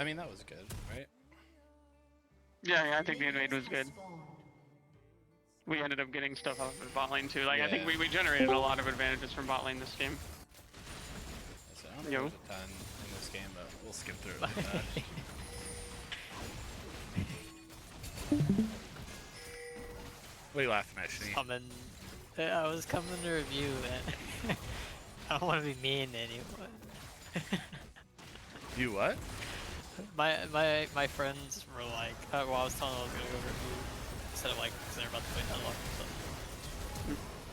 I mean, that was good, right? Yeah, I think the invade was good. We ended up getting stuff out of the bot lane too. Like, I think we generated a lot of advantages from bot lane this game. So I don't think there's a ton in this game, but we'll skip through it like that. What are you laughing at, Shnee? I was coming to review, and I don't want to be mean to anyone. You what? My friends were like, well, I was telling them I was gonna go review instead of like, because they're about to play Deadlock and stuff,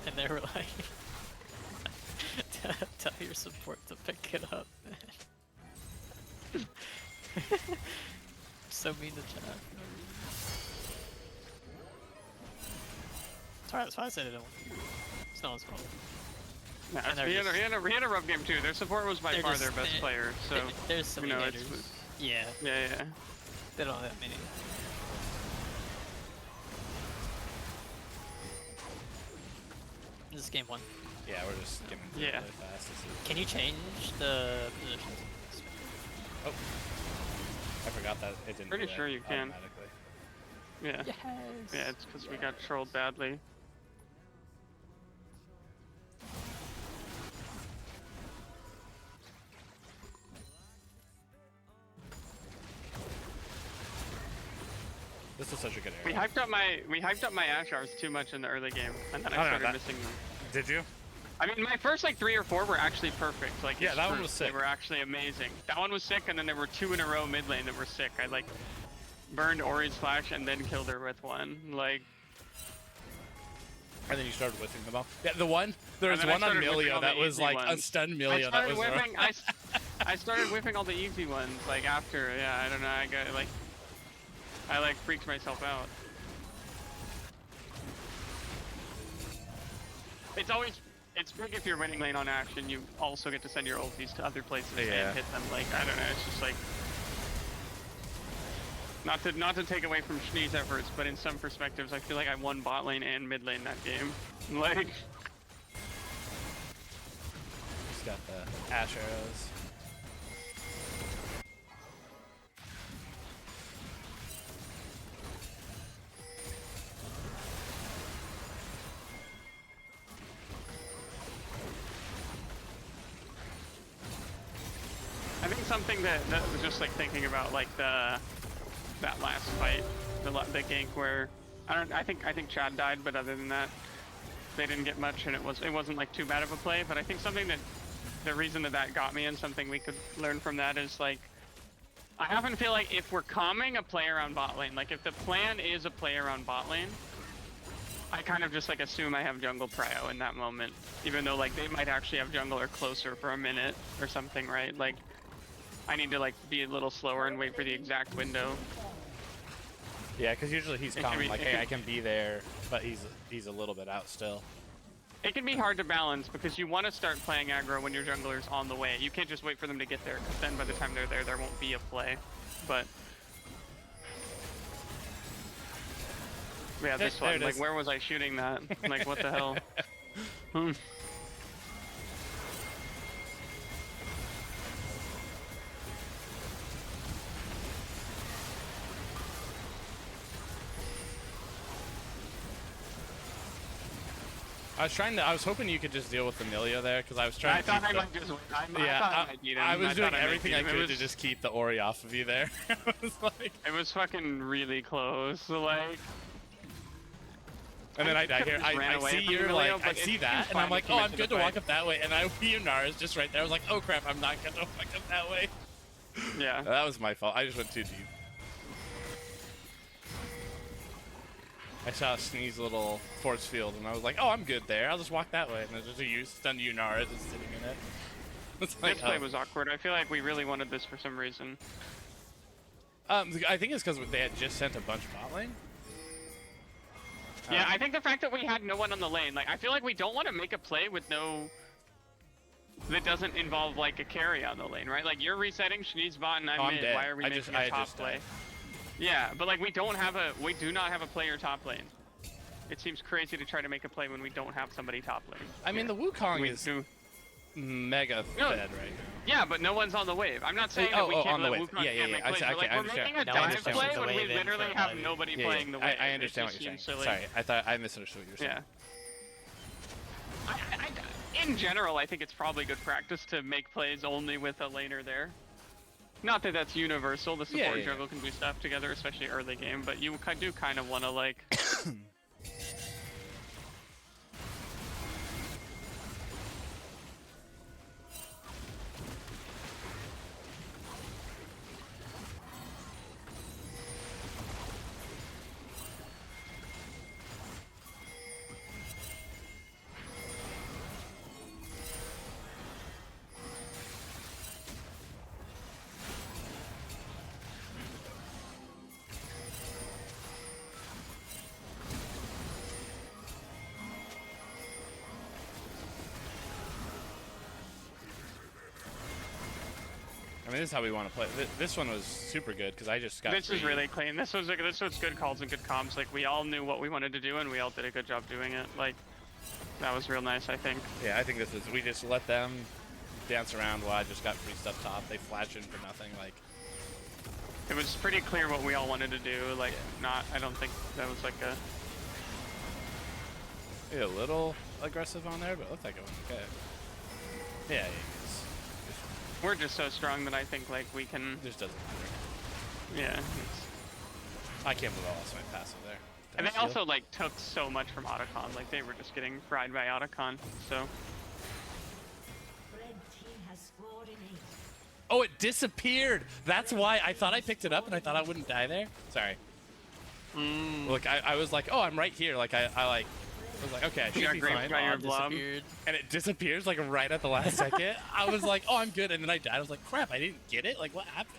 and they were like, tell your support to pick it up, man. So mean to chat. Sorry, that's why I said it. It's no one's fault. Nah, he had a rough game too. Their support was by far their best player, so there's so many haters. Yeah. They don't have that many. This is game 1. Yeah, we're just skimming through it really fast. Can you change the positions? Oh, I forgot that it didn't. Pretty sure you can. Yeah. Yes. Yeah, it's because we got trolled badly. This is such a good area. We hyped up my Ashars too much in the early game, and then I started missing them. Did you? I mean, my first like 3 or 4 were actually perfect. Like, yeah, that one was sick. They were actually amazing. That one was sick, and then there were 2 in a row mid lane that were sick. I like burned Ori's flash and then killed her with one. Like, and then you started whiffing them all. Yeah, there was one on Milio that was like a stun Milio that was whipping, I started whipping all the easy ones like after. Yeah, I don't know. I like freaked myself out. It's big if you're winning lane on action. You also get to send your ultis to other places and hit them. Like, I don't know. It's just like not to take away from Shnee's efforts, but in some perspectives, I feel like I won bot lane and mid lane that game. Like, just got the Ash arrows. I think something that was just like thinking about like that last fight, the gank where I think Chad died, but other than that, they didn't get much, and it wasn't like too bad of a play. But I think something that the reason that got me, and something we could learn from that, is like I often feel like if we're calming a play around bot lane, like if the plan is a play around bot lane, I kind of just like assume I have jungle prio in that moment, even though like they might actually have jungle or closer for a minute or something, right? Like, I need to like be a little slower and wait for the exact window. Yeah, because usually he's calm, like, hey, I can be there, but he's a little bit out still. It can be hard to balance because you want to start playing aggro when your jungler's on the way. You can't just wait for them to get there, because then by the time they're there, there won't be a play. But yeah, this one, like, where was I shooting that? Like, what the hell? I was hoping you could just deal with the Milio there, because I was trying to. I was doing everything I could to just keep the Ori off of you there. It was fucking really close. Like, and then I see you're like, I see that, and I'm like, oh, I'm good to walk up that way, and Yunar is just right there. I was like, oh crap, I'm not good to walk up that way. Yeah. That was my fault. I just went too deep. I saw Snee's little force field, and I was like, oh, I'm good there. I'll just walk that way. And there's just a stunned Yunar just sitting in it. It's like, this play was awkward. I feel like we really wanted this for some reason. I think it's because they had just sent a bunch bot lane. Yeah, I think the fact that we had no one on the lane, like, I feel like we don't want to make a play with no... that doesn't involve, like, a carry on the lane, right? Like, you're resetting, Shnee's bot, and I'm mid. Dead. Why are we making a top play? Yeah, but like we do not have a player top lane. It seems crazy to try to make a play when we don't have somebody top lane. I mean, the Wukong is mega No. fed right now. Yeah, but no one's on the wave. I'm not saying that we oh, can't on the let wave. Wukong Yeah, can't make I plays. see- We're okay, like, I we're understand. making a No I one's dive understand play what pushing you're the when we wave in literally for have 5. nobody Yeah, playing the wave. I It understand what just you're saying. seems silly. Sorry, I misunderstood what you were saying. Yeah. In general, I think it's probably good practice to make plays only with a laner there. Not that that's universal. The support and Yeah. jungle can do stuff together, especially early game. But you do kind of want to like. I mean, this is how we want to play. This one was super good because I just got. This is really clean. This was good calls and good comms. Like we all knew what we wanted to do, and we all did a good job doing it. Like that was real nice, I think. Yeah, I think this is. We just let them dance around while I just got free stuff top. They flash in for nothing. Like It was pretty clear what we all wanted to do. Like I don't think that was like a. maybe a little aggressive on there, but it looked like it went okay. Yeah, We're just so strong that I think like we can. it just doesn't matter. Yeah. I can't believe I lost my passive there. And they Did I steal? also like took so much from Otacon. Like they were just getting fried by Otacon. So. Red team has scored an ace. Oh, it disappeared. That's why I thought I picked it up and I thought I wouldn't die there. Sorry. Look, I was like, oh, I'm right here. Like I was like, okay, I should got be graped fine. by your blob. Disappeared. And it disappears like right at the last second. I was like, oh, I'm good, and then I died. I was like, crap, I didn't get it. Like, what happened?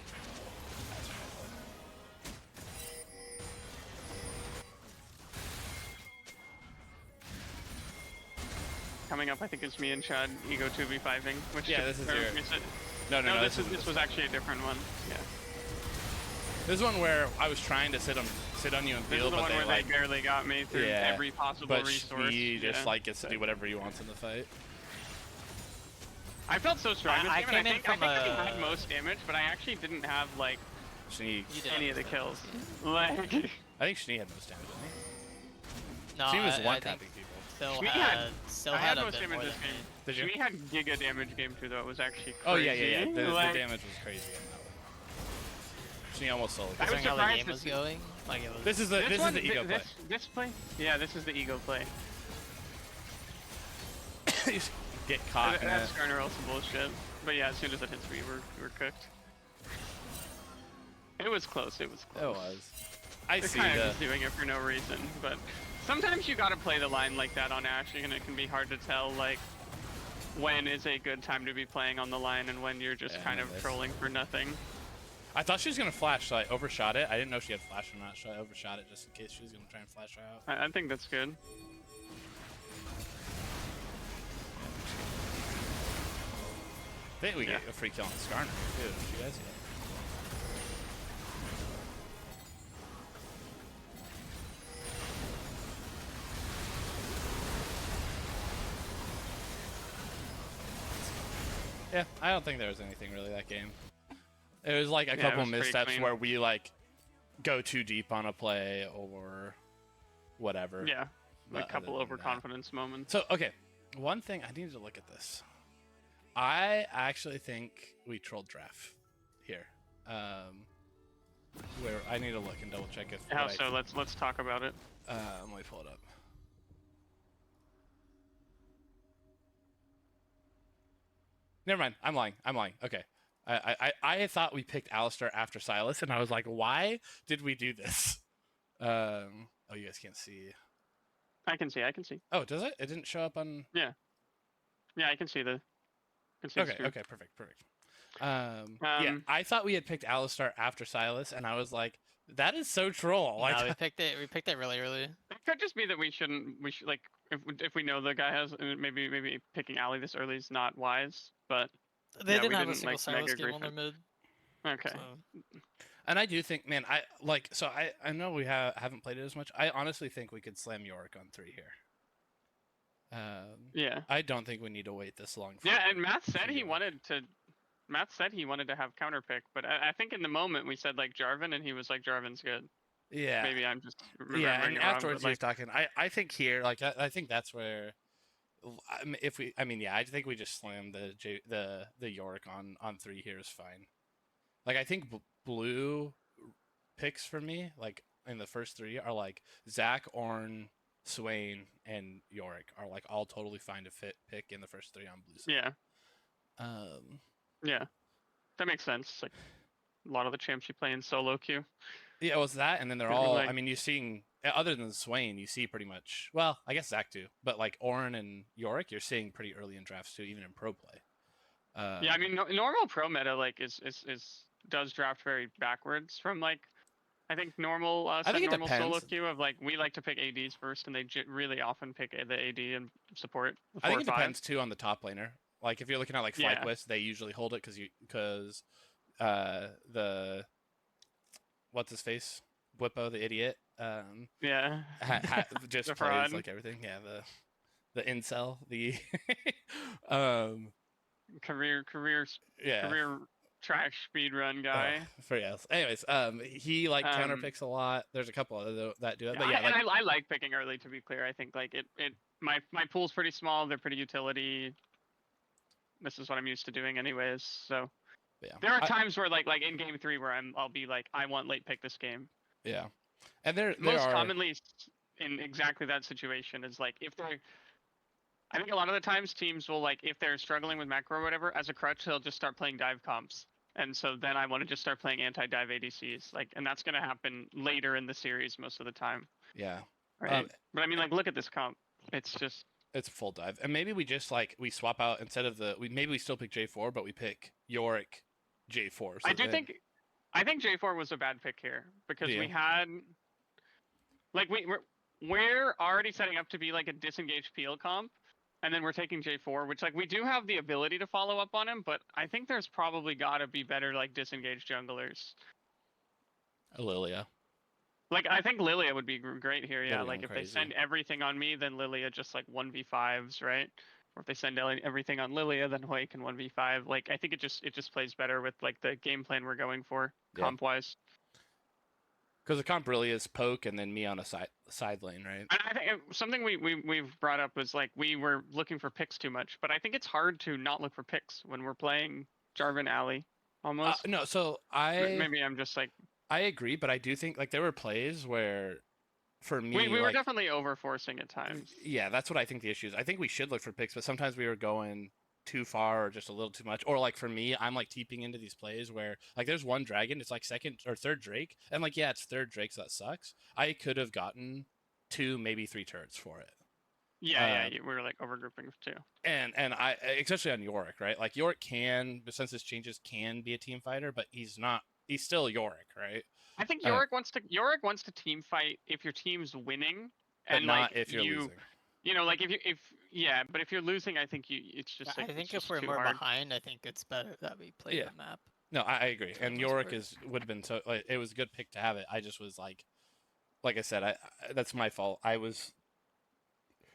Coming up, I think it's me and Chad Ego 2v5ing. Which Yeah, this is or your- is it- No, No, this was actually a different one. Yeah. This is one where I was trying to sit on you and This feel, is the but one they where like, they barely got me through yeah, every possible but resource. he just Yeah. like gets to do whatever he wants in the fight. I felt so strong this I game, came and in I think from I a- had most damage, but I actually didn't have like Schnee, You did any of the understand. kills. Like, I think Schnee had most damage, didn't No, he? Schnee was I one think tapping people. Still Schnee still I had had a most bit damage more this than game. me. Did you? Schnee had giga damage game too, though. It was actually crazy. Oh yeah. The Like, damage was crazy on that one. Schnee almost soloed. I was Considering how the surprised game to was see- going, like it was. This is the ego play. This play? Yeah, this is the ego play. You just get caught in That's it. Skarner also bullshit. But yeah, as soon as it hits me, we're cooked. It was close. It was close. It was. I They're see kind the. of just doing it for no reason, but sometimes you gotta play the line like that on Ashe, and it can be hard to tell like when is a good time to be playing on the line and when you're just Yeah, kind of this. trolling for nothing. I thought she was gonna flash, so I overshot it. I didn't know she had flash or not, so I overshot it just in case she was gonna try and flash her out. I think that's good. I think we Yeah. get a free kill on Skarner too. Did you guys? Yeah, I don't think there was anything really that game. It was like a Yeah, it couple was pretty missteps clean. where we like go too deep on a play or whatever. Yeah, But a couple other than that- overconfidence moments. So, okay, one thing, I need to look at this. I actually think we trolled draft here. Where I need to look and double check if. How what so? Let's talk about it. let me pull it up. Never mind. I'm lying. Okay. I thought we picked Alistair after Silas, and I was like, why did we do this? Oh, you guys can't see. I can see. Oh, does it? It didn't show up on. Yeah, I can see the. Okay, perfect. Yeah, I thought we had picked Alistar after Silas, and I was like, that is so troll. Like, No, we picked it. We picked it really early. It could just be that we should like if we know the guy has maybe picking Ali this early is not wise, but They Yeah, we didn't have a didn't, single like, Silas mega game grief on their it. mid. okay. So. and I do think, man, I know we haven't played it as much. I honestly think we could slam Yorick on 3 here. Yeah. I don't think we need to wait this long. For Yeah, and Matt said for he York. wanted to. Matt said he wanted to have counter pick, but I think in the moment we said like Jarvan, and he was like Jarvan's good. Yeah. Maybe I'm just Yeah, remembering and it wrong, afterwards but he was like, talking. I think here, like I think that's where, if we, I mean, yeah, I think we just slam the York on 3 here is fine. Like I think blue picks for me, like in the first 3 are like Zach, Ornn, Swain, and Yorick are like all totally fine to pick in the first 3 on blue side. yeah, Um, yeah, that makes sense. Like a lot of the champs you play in solo queue. yeah, it was that, and then they're Kinda all. like- I mean, you're seeing other than Swain, you see pretty much. Well, I guess Zach too, but like Ornn and Yorick, you're seeing pretty early in drafts too, even in pro play. Yeah, I mean, normal pro meta like is does draft very backwards from like. I think normal I set think it normal solo depends. queue of like we like to pick ADs first, and they really often pick the AD and support. The 4 I think or it 5. depends too on the top laner. Like if you're looking at like Yeah. FlyQuest, they usually hold it because the what's his face Whippo the idiot Yeah. just The plays fraud. like everything. Yeah, the incel the um career yeah trash speed run oh, guy. for yes. Anyways, he like counter picks a lot. There's a couple other that do it, but yeah, like I like picking early. To be clear, I think like it my pool's pretty small. They're pretty utility. This is what I'm used to doing anyways. So yeah, there are times where like in game 3 where I'll be like I want late pick this game. yeah, and there Most are commonly in exactly that situation is like if they're. I think a lot of the times teams will like if they're struggling with macro or whatever as a crutch they'll just start playing dive comps. And so then I want to just start playing anti-dive ADCs, like, and that's going to happen later in the series most of the time, yeah. right? But I mean, like, look at this comp. It's just It's a full dive, and maybe we just like we swap out instead of maybe we still pick J4, but we pick Yorick J4. So I think J4 was a bad pick here because Yeah. we had like we're already setting up to be like a disengaged peel comp, and then we're taking J4, which like we do have the ability to follow up on him, but I think there's probably got to be better like disengaged junglers. Lilia. Like I think Lilia would be great here, yeah. Lilia Like if crazy. they send everything on me, then Lilia just like 1v5s, right? Or if they send everything on Lilia, then Hoi can 1v5. Like I think it just plays better with like the game plan we're going for Yeah. comp wise. Because the comp really is poke and then me on a side lane, right? And I think something we've brought up was like we were looking for picks too much, but I think it's hard to not look for picks when we're playing Jarvan Alley almost. No, so Maybe I'm just like I agree, but I do think like there were plays where, for me, we were like, definitely over forcing at times. Yeah, that's what I think the issue is. I think we should look for picks, but sometimes we were going too far or just a little too much. Or like for me, I'm like teeping into these plays where like there's one dragon, it's like second or third Drake, and like yeah, it's third Drake, so that sucks. I could have gotten 2, maybe 3 turrets for it. Yeah, we were like overgrouping too. And I especially on Yorick, right? Like Yorick can, but since his changes can be a team fighter, but he's not. He's still Yorick, right? I think Yorick wants to team fight if your team's winning, But and not like if you're losing. You know, like but if you're losing, I think it's just like I think it's if just we're too more hard. behind, I think it's better that we play Yeah. the map. No, I agree. For And the most Yorick part. would have been so. Like, it was a good pick to have it. I just was like I said, I that's my fault. I was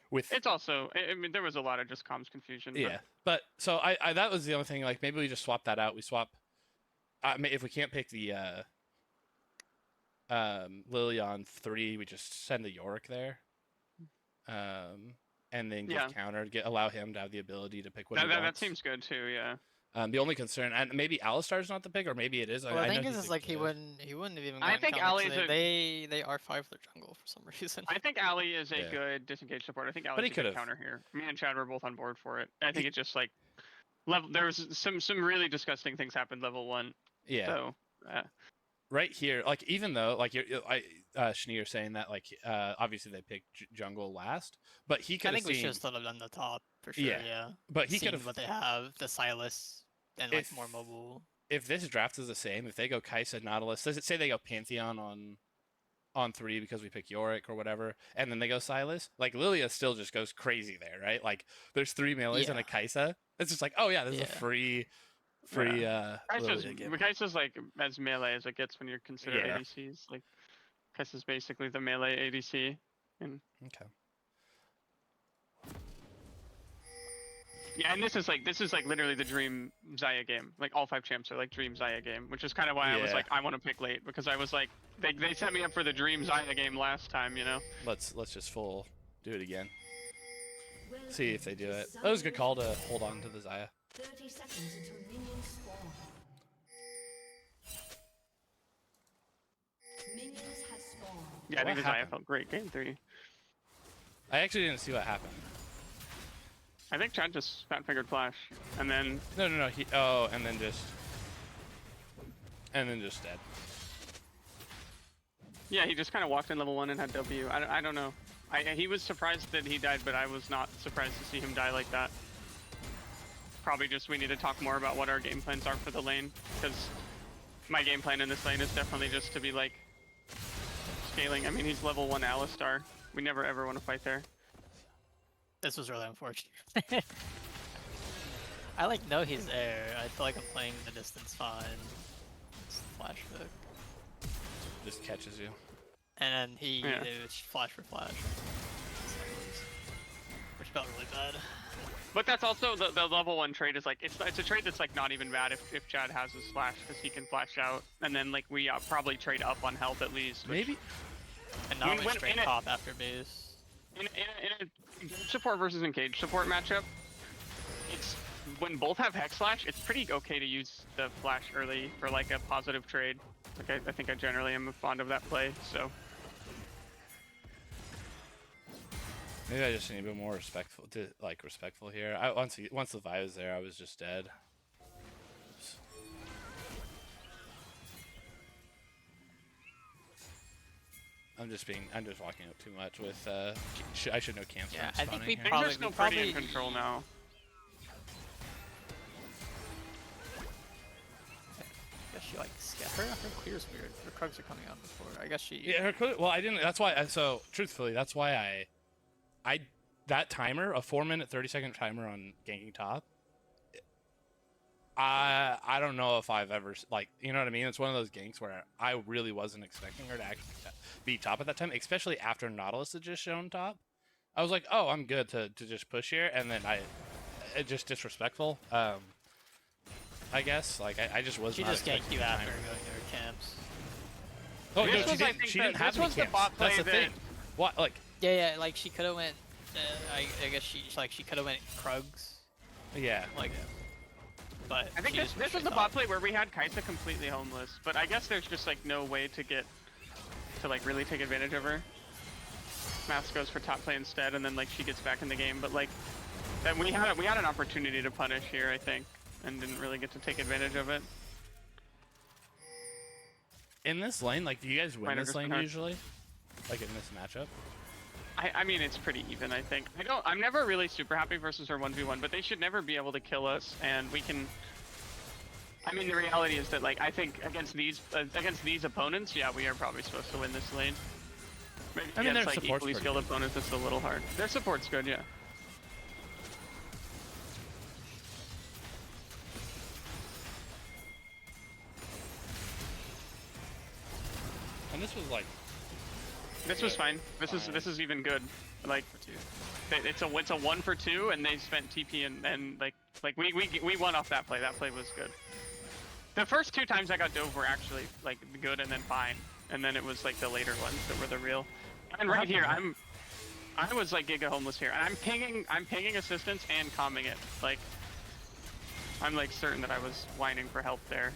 with. It's also, I mean, there was a lot of just comms confusion. Yeah, but so I that was the only thing. Like maybe we just swap that out. We swap. If we can't pick the Lily on 3, we just send the Yorick there. And then give counter, allow him to have the ability to pick what he wants. That seems good too. Yeah. The only concern, and maybe Alistar's not the pick, or maybe it is. Well, I think know it's he's like good. he wouldn't have even. I gone think counter, 'cause Ali's they R5 their jungle for some reason. I think Ali is a Yeah. good disengage support. I think But Ali's he a good could've. counter here. Me and Chad were both on board for it. I think it just like level. There was some really disgusting things happened level 1. Yeah. So. Right here, like even though like Schneer saying that like obviously they picked jungle last, but he could I have think we seen. should still have done the top for sure. Yeah. Yeah. But he Seen could have. what they have, the Silas, and like If- more mobile. If this draft is the same, if they go Kai'Sa, Nautilus, does it say they go Pantheon on 3 because we pick Yorick or whatever, and then they go Silas? Like Lilia still just goes crazy there, right? Like there's 3 melees and a Kai'Sa. It's just like, oh yeah, this is a free Kai'Sa's like as melee as it gets when you're considering Yeah. ADCs. Like Kai'Sa's basically the melee ADC. And Okay. Yeah, and this is like literally the dream Zaya game. Like all 5 champs are like dream Zaya game, which is kind of why I was Yeah. like, I want to pick late, because I was like, they set me up for the dream Zaya game last time, you know. Let's just full do it again. Welcome See if they do to it. That was a good call to Summoner's hold on to the Zaya. 30 seconds until minions spawn. Minions have spawned. Yeah, I What think the Zaya happened? felt great game 3. I actually didn't see what happened. I think Chad just fat fingered flash, and then No. And then just dead. yeah, he just kind of walked in level 1 and had W. I don't know. He was surprised that he died, but I was not surprised to see him die like that. Probably just we need to talk more about what our game plans are for the lane, because my game plan in this lane is definitely just to be like scaling. I mean, he's level 1 Alistar. We never ever want to fight there. This was really unfortunate. I like know he's there. I feel like I'm playing the distance fine. Just flash hook. Just catches you. And then he Yeah. it was flash for flash. Which felt really bad. But that's also the level 1 trade is like it's a trade that's like not even bad if Chad has his flash, because he can flash out, and then like we probably trade up on health at least. which- Maybe. And now When- we when- straight in a- top after base. In a support versus engaged support matchup, it's when both have Hex Slash, it's pretty okay to use the flash early for like a positive trade. Like I think I generally am fond of that play. So Maybe I just need to be more respectful here. Once the Vi was there, I was just dead. Oops. I'm just walking up too much with I should know camps. Yeah, aren't I think spawning we here. things Probably- are still we pretty in probably- control now. I guess she like her clear's weird. Her Krugs are coming out before. I guess she Yeah, well, I didn't. That's why. So truthfully, that's why that timer, a 4-minute 30-second timer on ganking top. I don't know if I've ever you know what I mean. It's one of those ganks where I really wasn't expecting her to actually be top at that time, especially after Nautilus had just shown top. I was like, oh, I'm good to just push here, and then it just disrespectful. I guess I just was. she not just ganked expecting you the after timer. going to her camps. Oh This no, was, she I didn't. think, She the- didn't have this any was the camps. bot That's the play thing. that- What like? Yeah, like she could have went. I guess she could have went Krugs, Yeah. like. But I think she this just went was the straight bot top. play where we had Kaisa completely homeless, but I guess there's just like no way to like really take advantage of her. Maths goes for top play instead, and then like she gets back in the game, but like that we had an opportunity to punish here, I think, and didn't really get to take advantage of it. In this lane, like, do you guys win Might have this just lane been hard. usually? Like in this matchup? I mean, it's pretty even, I think. I'm never really super happy versus her 1v1, but they should never be able to kill us, and we can. I mean, the reality is that, like, I think against these opponents, yeah, we are probably supposed to win this lane. Maybe I mean, their against, like, support's equally pretty skilled good. opponents, it's a little hard. Their support's good, yeah. And this was like, This was fine. This is even good. Like, it's a 1 for 2, and they spent TP and like we won off that play. That play was good. The first 2 times I got dove were actually like good and then fine, and then it was like the later ones that were the real. And right here, I was like giga homeless here, and I'm pinging assistance and calming it. Like, I'm like certain that I was whining for help there.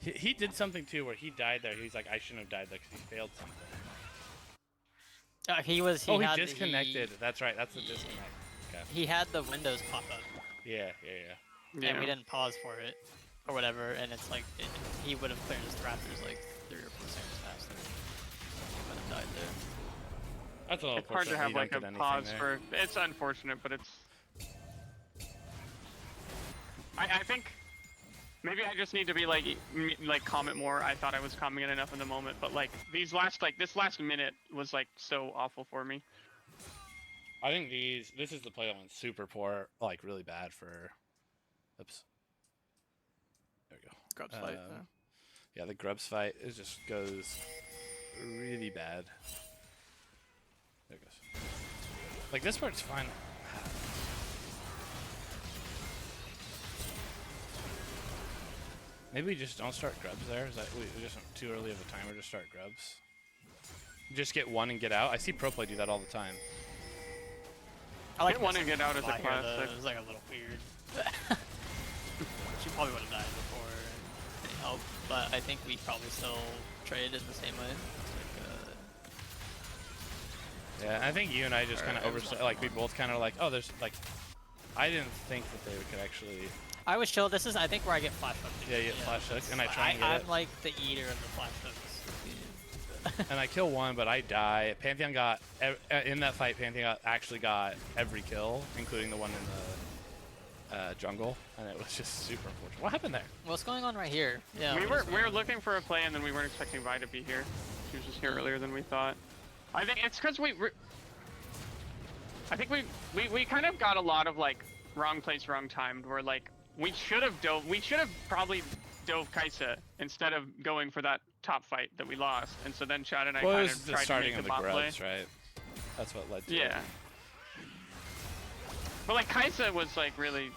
he did something too where he died there. He's like, I shouldn't have died there because he failed something. He had disconnected. That's right. That's the disconnect. Okay. He had the windows pop up, Yeah. and we didn't pause for it, or whatever. And it's like he would have cleared his Raptors like 3 or 4 seconds faster. He would have died there. That's a little It's hard to unfortunate have he like a dunked anything pause there. for. It's unfortunate, but it's. I think maybe I just need to be like comment more. I thought I was commenting enough in the moment, but like this last minute was like so awful for me. I think this is the play that went super poor, like really bad for. Oops. There we go. Grubs fight. Yeah, the Grubs fight just goes really bad. There it goes. Like this part's fine. Maybe we just don't start grubs there. Is that we just too early of a timer to start grubs? Just get one and get out. I see pro play do that all the time. I like Get one and get out as a fly here, though. classic. It was like a little weird. She probably would have died before any help, but I think we probably still traded in the same way. It's like, Yeah, I think you and I just kind of Alright, overstood. Like we both kind of like, oh, there's like, I didn't think that they could actually. I was chill. This is, I think, where I get flash hooked. Yeah, you get flash hooked, and I try and get I'm it. like the eater of the flash hooks. And I kill one, but I die. Pantheon got in that fight. Pantheon actually got every kill, including the one in the jungle, and it was just super unfortunate. What happened there? What's going on right here? Yeah. We what is were going on? looking for a play, and then we weren't expecting Vi to be here. She was just here earlier than we thought. I think it's because I think we kind of got a lot of like wrong place, wrong timed. Where like we should have probably dove Kaisa instead of going for that top fight that we lost. And so then Chad and I Well, it kind was of the tried to starting make of the the bot play. grubs, right? That's what led to it. Yeah. But like Kaisa was like really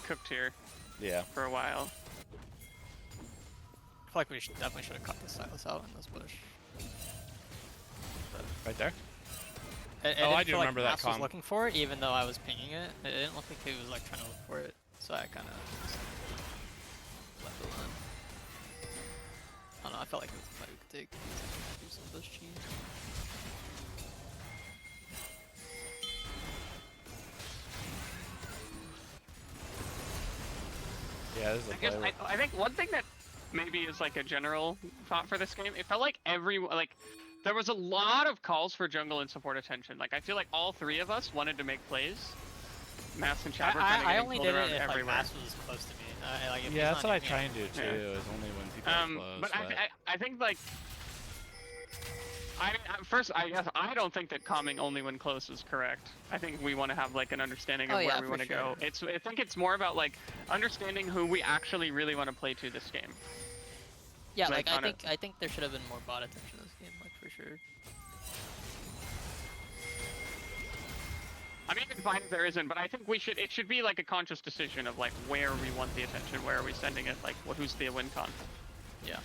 cooked here Yeah. for a while. I feel like we definitely should have cut the Silas out in this bush. Right there. It Oh, didn't I do feel like remember that Mass was comp. looking for it, even though I was pinging it. It didn't look like he was like trying to look for it, so I kind of left it alone. I don't know. I felt like it was a fight we could take. Do some of those cheese. Yeah, this is a I guess play. I think one thing that maybe is like a general thought for this game, it felt like there was a lot of calls for jungle and support attention. Like I feel like all three of us wanted to make plays. Mass and Chad were kind of I getting only pulled did around it if like everywhere. Mass was close to me. Like, if Yeah, he's that's not what I near me, try and do too. Yeah. Is only when people are close. But I think like first I guess I don't think that calming only when close is correct. I think we want to have like an understanding of Oh, yeah, where we for want to sure. go. I think it's more about like understanding who we actually really want to play to this game. Yeah, like, like on it. I think there should have been more bot attention in this game, like for sure. I mean, it's fine if there isn't, but I think it should be like a conscious decision of like where we want the attention, where are we sending it, like who's the win con. Yeah.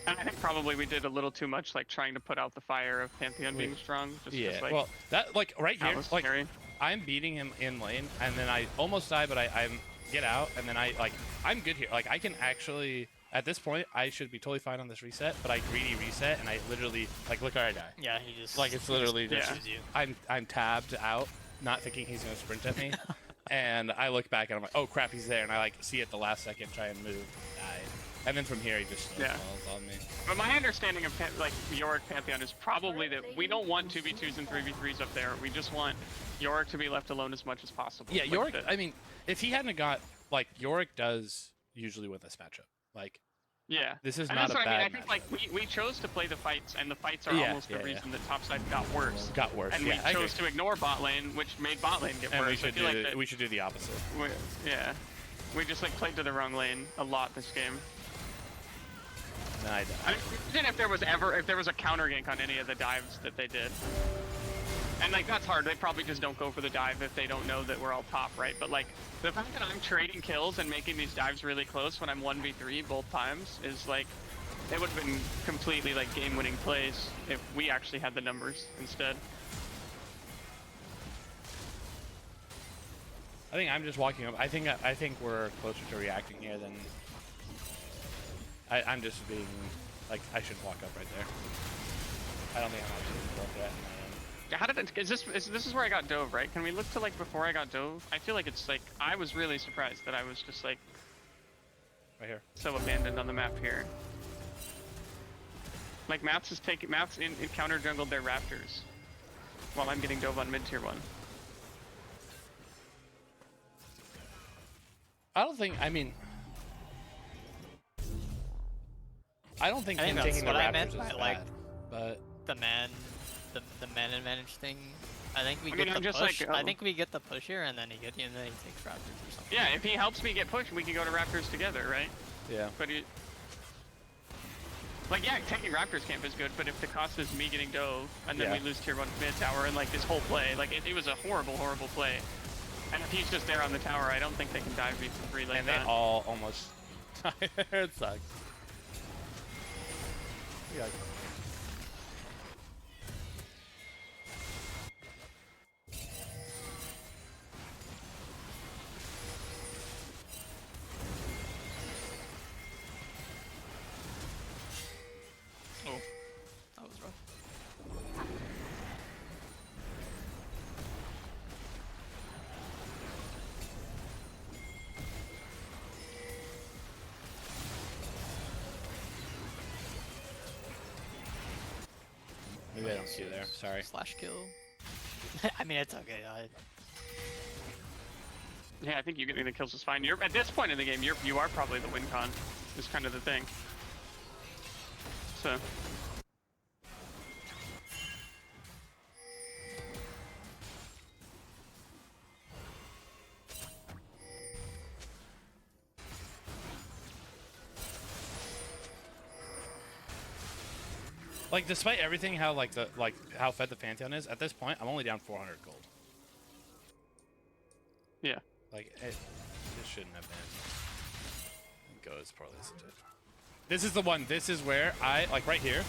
And I think probably we did a little too much, like trying to put out the fire of Pantheon being strong. Just Yeah. like, Well, that like right that here, was like scary. I'm beating him in lane, and then I almost die, but I'm get out, and then I'm good here. Like I can actually. At this point, I should be totally fine on this reset, but I greedy reset, and I literally, like, look where I die. Yeah, he just Like, it's literally just, pushes you. I'm tabbed out, not thinking he's going to sprint at me, and I look back, and I'm like, oh, crap, he's there, and I, like, see at the last second, try and move, die. And then from here, he just falls on me. But my understanding of like Yorick Pantheon is probably that we don't want 2v2s and 3v3s up there. We just want Yorick to be left alone as much as possible. Yeah, Like Yorick, the- I mean, if he hadn't got, like, Yorick does usually win this matchup. Like, Yeah. this is and not that's a what I mean. bad I think matchup. like we chose to play the fights, and the fights are Yeah, almost the yeah, reason that topside got worse. Got worse, And yeah, we I chose agree. to ignore bot lane, which made bot lane get And worse. we should, I feel like that we should do the opposite. yeah. We just like played to the wrong lane a lot this game. And then I die. I mean, imagine if there was a counter gank on any of the dives that they did. And like that's hard. They probably just don't go for the dive if they don't know that we're all top, right? But like the fact that I'm trading kills and making these dives really close when I'm 1v3 both times is like it would have been completely like game-winning plays if we actually had the numbers instead. I think I'm just walking up. I think we're closer to reacting here than I'm just being like I should walk up right there. I don't think I'm actually more threatened than I am. How did it? This is where I got dove, right? Can we look to like before I got dove? I feel like it's like I was really surprised that I was just like Right here. so abandoned on the map here. Like Maps in counter jungled their Raptors while I'm getting dove on mid tier 1. I don't think. I mean, I don't think I him think that's taking the what I Raptors meant is by, bad, like, but the man and manage thing. I think we I get mean, I'm the just push. like, I think we get the push here, and then he takes Raptors or something. Yeah, if he helps me get pushed, we can go to Raptors together, right? yeah. But like, yeah, taking Raptors camp is good, but if the cost is me getting dove, and then Yeah. we lose tier 1 mid tower, and like this whole play, like it was a horrible, horrible play. And if he's just there on the tower, I don't think they can dive me for free like And that. they all almost died. It sucks. Yeah. Oh, that was rough. Maybe I don't see you there. Sorry. Slash kill. I mean, it's okay. Yeah, I think you getting the kills is fine. You're at this point in the game, you are probably the win con. Is kind of the thing. So. Like, despite everything, how how fed the Pantheon is, at this point, I'm only down 400 gold. Yeah. Like, it shouldn't have been. Go as poorly as it did. This is the one. This is where like right here.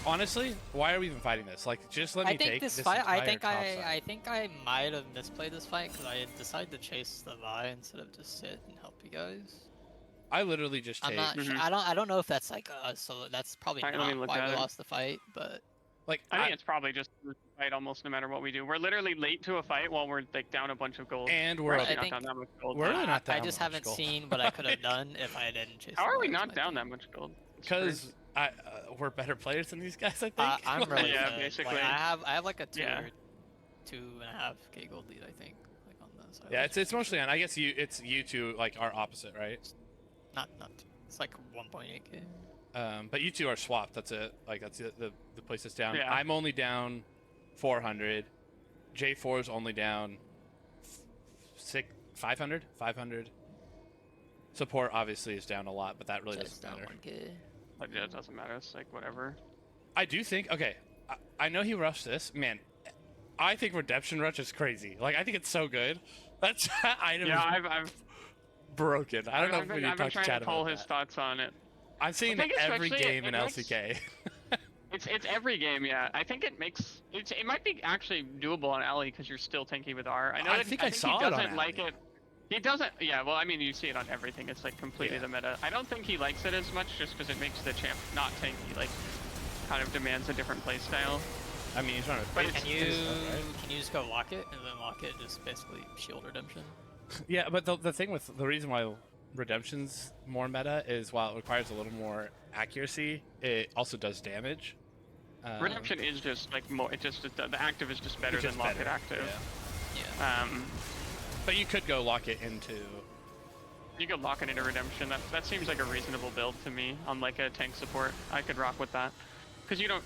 Honestly, why are we even fighting this? Like, just let me take this fight. I entire top side. I think I might have misplayed this fight because I decided to chase the Vi instead of just sit and help you guys. I literally just I'm take. not. Sure. I don't know if that's like so. That's probably Alright, let me not look why at we it. lost the fight, but. Like, I think it's probably just a fight almost no matter what we do. We're literally late to a fight while we're like down a bunch of gold. and we're We're up. actually I not think down that much gold. we're really not I down just much haven't gold. seen what I could have done if I didn't chase. How the are we Vi not as my down team. that much gold? Because we're better players than these guys. I think. I'm really Yeah, good. basically. Like, I have like a 2.5K gold lead, I think, like on the side. Yeah, it's mostly on. I guess you two like are opposite, right? not. It's like 1.8K. But you two are swapped. That's it. Like that's the place that's down. Yeah. I'm only down 400. J4 is only down 500. Support obviously is down a lot, but that really Just doesn't down matter. 1K. But yeah, it doesn't matter. It's like whatever. I do think. Okay, I know he rushed this. Man, I think Redemption Rush is crazy. Like I think it's so good. That item Yeah, is I've broken. I don't know if we need to I've been talk to trying Chad to pull about his that. thoughts on it. I'm seeing I think every especially game in it makes- LCK. It's every game, yeah. I think it makes it might be actually doable on Ellie because you're still tanky with R. I know I that think I I think saw he it on doesn't like Ellie. it. He doesn't. Yeah, well, I mean, you see it on everything. It's like completely Yeah. the meta. I don't think he likes it as much just because it makes the champ not tanky. Like, kind of demands a different play style. I mean, he's trying to. But fake it's- Can his you stuff, right? can you just go lock it and then lock it just basically shield redemption? Yeah, but the thing with the reason why Redemption's more meta is while it requires a little more accuracy, it also does damage. Redemption is just like more. It just the active is just better it's than just lock it better, active. Yeah. But you could go lock it into. You could lock it into Redemption. That seems like a reasonable build to me on like a tank support. I could rock with that, because you don't.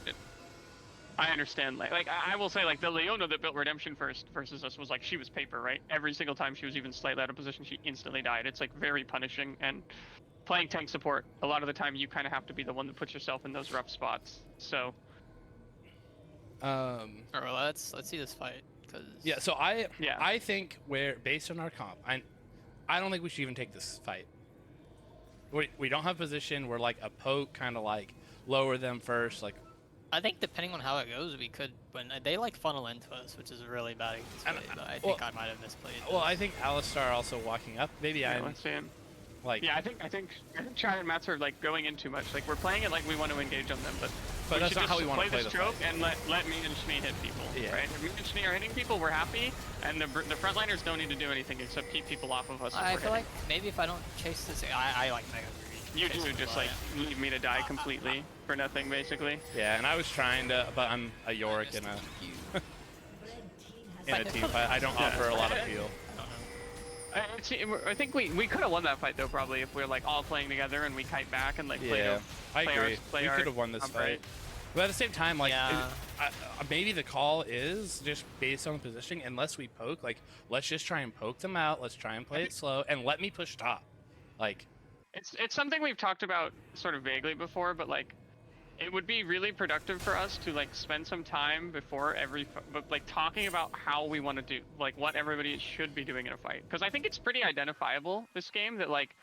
I understand. Like I will say, like the Leona that built Redemption first versus us was like she was paper, right? Every single time she was even slightly out of position, she instantly died. It's like very punishing. And playing tank support, a lot of the time you kind of have to be the one that puts yourself in those rough spots. So Alright, well, let's see this fight, cause Yeah, so I Yeah. think based on our comp, I don't think we should even take this fight. We don't have position. We're like a poke, kind of like lower them first. Like I think depending on how it goes, we could when they like funnel into us, which is really bad against this And, play, but I well- think I might have misplayed. well, this. I think Alistar also walking up. Maybe yeah, I'm let's see him. like. Yeah, I think Chad and Mats are like going in too much. Like we're playing it like we want to engage on them, but But we that's should not just how we wanna play play this the trope fight. and let me and Shmi hit people. Yeah. Right? If me and Shmi are hitting people, we're happy, and the frontliners don't need to do anything except keep people off of us. if I we're feel like hitting. maybe if I don't chase this, I like mega greed. You chase do the just Vi. like leave me to die completely for nothing, basically. Yeah, and I was trying to, but I'm a Yorick Just in a to keep you- Red team has in a team fight. I don't Yeah. offer a lot of appeal. I don't know. I think we could have won that fight though, probably if we're like all playing together and we kite back and like play Yeah, to I play agree. play We our could have won this comp fight. right. But at the same time, like, Yeah. maybe the call is just based on the positioning. Unless we poke, like, let's just try and poke them out. Let's try and play it slow, and let me push top. Like, It's something we've talked about sort of vaguely before, but like it would be really productive for us to like spend some time before but like talking about how we want to do, like what everybody should be doing in a fight. Because I think it's pretty identifiable this game that like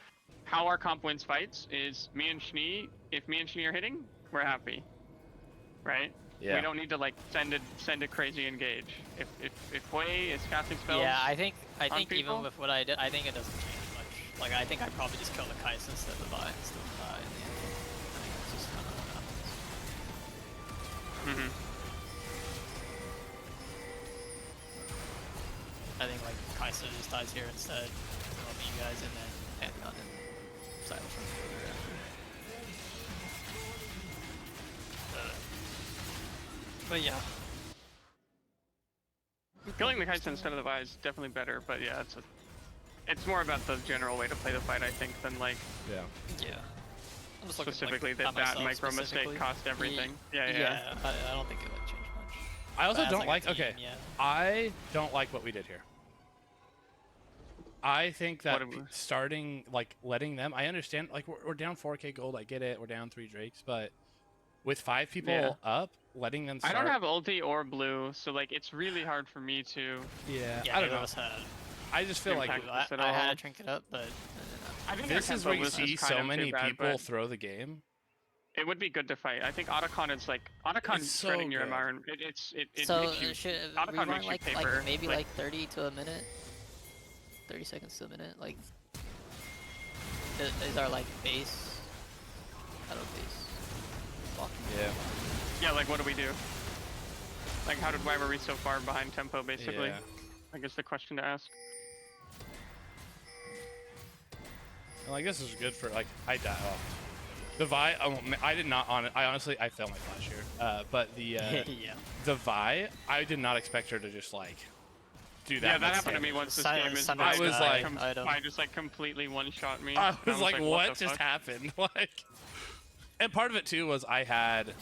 how our comp wins fights is me and Schnee. If me and Schnee are hitting, we're happy, right? Yeah. We don't need to like send a crazy engage. If Hui is casting spells. Yeah, I think people? even with what I did, I think it doesn't change much. Like I think I probably just kill the Kais instead of the Vi instead of the Vi in the end. I think that's just kind of what happens. I think like Kai'Sa just dies here instead, helping you guys, and then Pantheon and Silas from further after. But yeah. Killing the Kai'Sa instead of the Vi is definitely better, but yeah, it's more about the general way to play the fight, I think, than like Yeah. Yeah. I'm just looking, specifically like, that at myself micro specifically. mistake cost everything. Yeah, I don't think it would change much. I also But as, don't like. a team, Okay. yeah. I don't like what we did here. I think that What did we- starting like letting them. I understand. Like we're down 4K gold. I get it. We're down 3 Drakes, but with 5 people Yeah. up, letting them start. I don't have ulti or blue, so like it's really hard for me to. Yeah. Yeah, I don't neither know. of us had. I just feel like Impact. I, At I had all. to trinket up, but I think this our is tempo where you was see just kind so of many too bad, people but throw the game. it would be good to fight. I think Otacon is like Otacon It's so spreading your good. environment. It so makes you. should we Otacon run makes you like paper. maybe like 30 to a minute, 30 seconds to a minute, like is our like base auto base block? Yeah. Yeah, like what do we do? Like why were we so far behind tempo? Basically, Yeah. I guess the question to ask. And, like this is good for like I died. Oh. The Vi, I did not on it. I honestly I failed my flash here. But the Yeah. the Vi, I did not expect her to just like do that. Yeah, that much happened to me damage. once this Silent game is. Thunder I was Sky like- item. I just like completely one-shot me. I and was like, what the just fuck? happened? Like, and part of it too was I had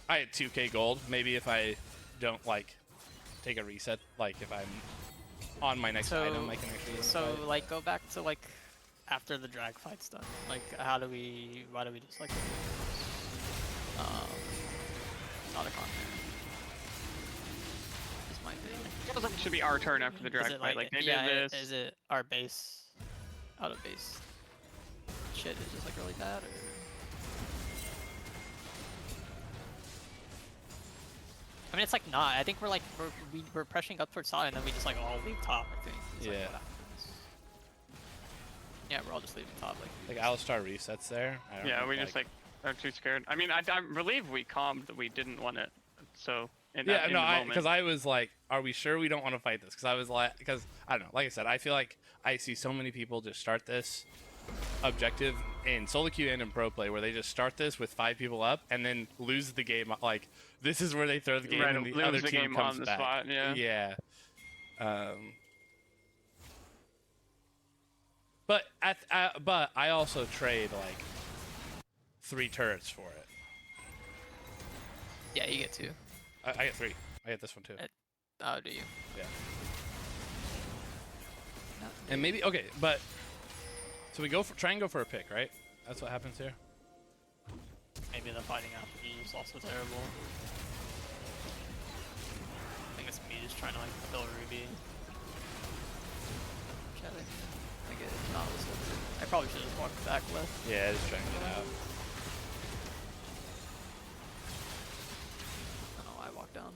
2K gold. Maybe if I don't like take a reset, like if I'm on my next So- item, I can actually win the So fight. like go back to like after the drag fight's done. Like why do we just like not a con? Is my thing. It feels like it should be our turn after the drag Is it fight. Like they yeah, did this. is it our base out of base shit is just like really bad or I mean it's like not. I think we're pressing up towards side and then we just like all leave top, I think. It's like, Yeah. what happens. Yeah, we're all just leaving top like Alistar resets there. I don't Yeah, know, we just like are too scared. I mean, I'm relieved we calmed that we didn't want it. So in yeah, in no, the moment. because I was like, are we sure we don't want to fight this? Because I was like, because I don't know. Like I said, I feel like I see so many people just start this objective in solo queue and in pro play where they just start this with 5 people up and then lose the game. Like this is where they throw the game Right, and the lose other the team game comes on the back. spot, yeah. Yeah. But but I also trade like 3 turrets for it. yeah, you get two. I get 3. I get this one too. Oh, do you? Yeah. And maybe okay, but so we try and go for a pick, right? That's what happens here. Maybe the fighting after you is also terrible. I think it's me just trying to like kill Ruby. I get it. Not this one. I probably should have walked back left. Yeah, just trying to get out. Oh, I walked down.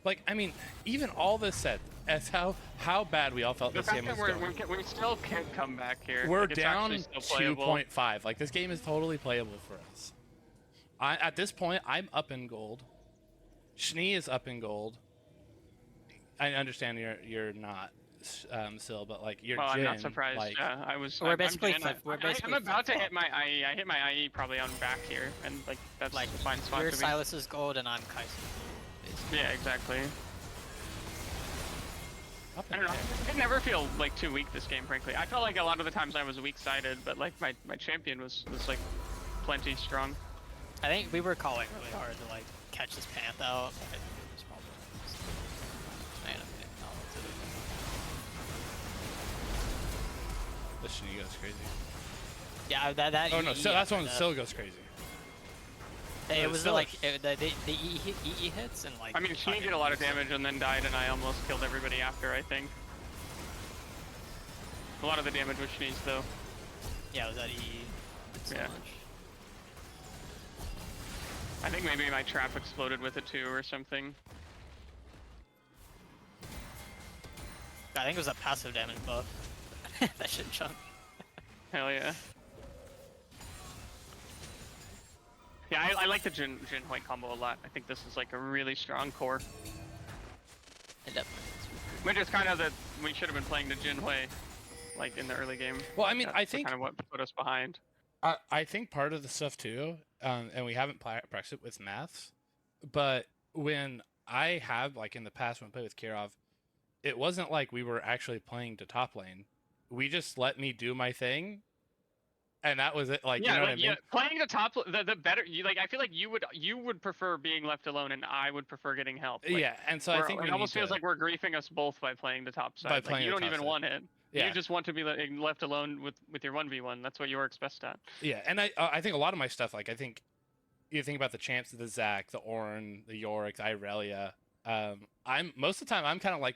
Like, I mean, even all this said, as how bad we all felt the this fact game was that going. we still can come back here. We're like, it's down actually still playable. 2.5. Like, this game is totally playable for us. At this point, I'm up in gold. Schnee is up in gold. I understand you're not, Sil, but like you're Well, I'm Jin, not surprised. like, yeah, I was. We're I'm basically Jin. flip- we're I'm basically about to hit flip-flop. my IE. I hit my IE probably on back here, and like that's Like a fine spot you're to be. Silas's gold and I'm Kai'Sa's basically. Yeah, exactly. up I in don't know. there. I never feel like too weak this game, frankly. I felt like a lot of the times I was weak-sided, but like my champion was like plenty strong. I think we were calling really hard to like catch this Panth out. But I think it was probably just random. goes crazy. Yeah, that. Oh no, EE so that's after when that. Sil goes crazy. It No, was Sil like is- the EE hits and like. I mean, she fucking did a lot of Sil- damage and then died, and I almost killed everybody after, I think. A lot of the damage was Shnee's, though. Yeah, it was that EE. Did so Yeah. much. I think maybe my trap exploded with it, too, or something. I think it was a passive damage buff. That shit chunk. Hell yeah. Yeah, I like the Jin Hui combo a lot. I think this is like a really strong core. It definitely is. Which is kind of that we should have been playing the Jin Hui, like in the early game. Well, I mean, That's I think kind of what put us behind. I think part of the stuff too, and we haven't practiced it with maths, but when I have like in the past when I played with Kirov, it wasn't like we were actually playing to top lane. We just let me do my thing, and that was it. Like Yeah, you know like, what I mean? yeah, playing the top, the better. You like, I feel like you would prefer being left alone, and I would prefer getting help. Like, Yeah, and so I think we it almost need feels to, like we're griefing us both by playing the top side. by Like, playing you the don't top even side. want it. Yeah. You just want to be left alone with your 1v1. That's what York's best at. Yeah, and I think a lot of my stuff, like I think you think about the champs, the Zac, the Ornn, the Yorick, the Irelia. I'm most of the time I'm kind of like,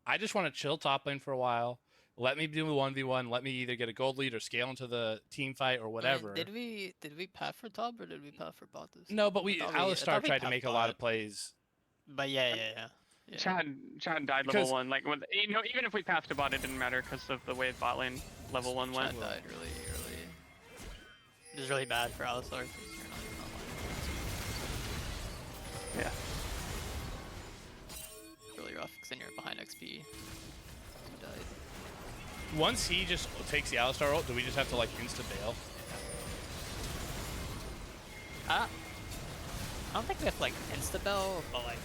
I just want to chill top lane for a while. Let me do a 1v1. Let me either get a gold lead or scale into the team fight or whatever. Did we path for top or did we path for bot this? No, but I thought I Alistar thought we tried to path make a lot of bot. plays. But yeah. Yeah. Chad died level 1. Like, when, you know, even if we passed to bot, it didn't matter because of the way bot lane level 1 went. Chad died really early. It was really bad for Alistar because you're not even online. Yeah. It's really rough because then you're behind XP. He died. Once he just takes the Alistar ult, do we just have to like insta bail? I don't think we have to like insta-bell, but like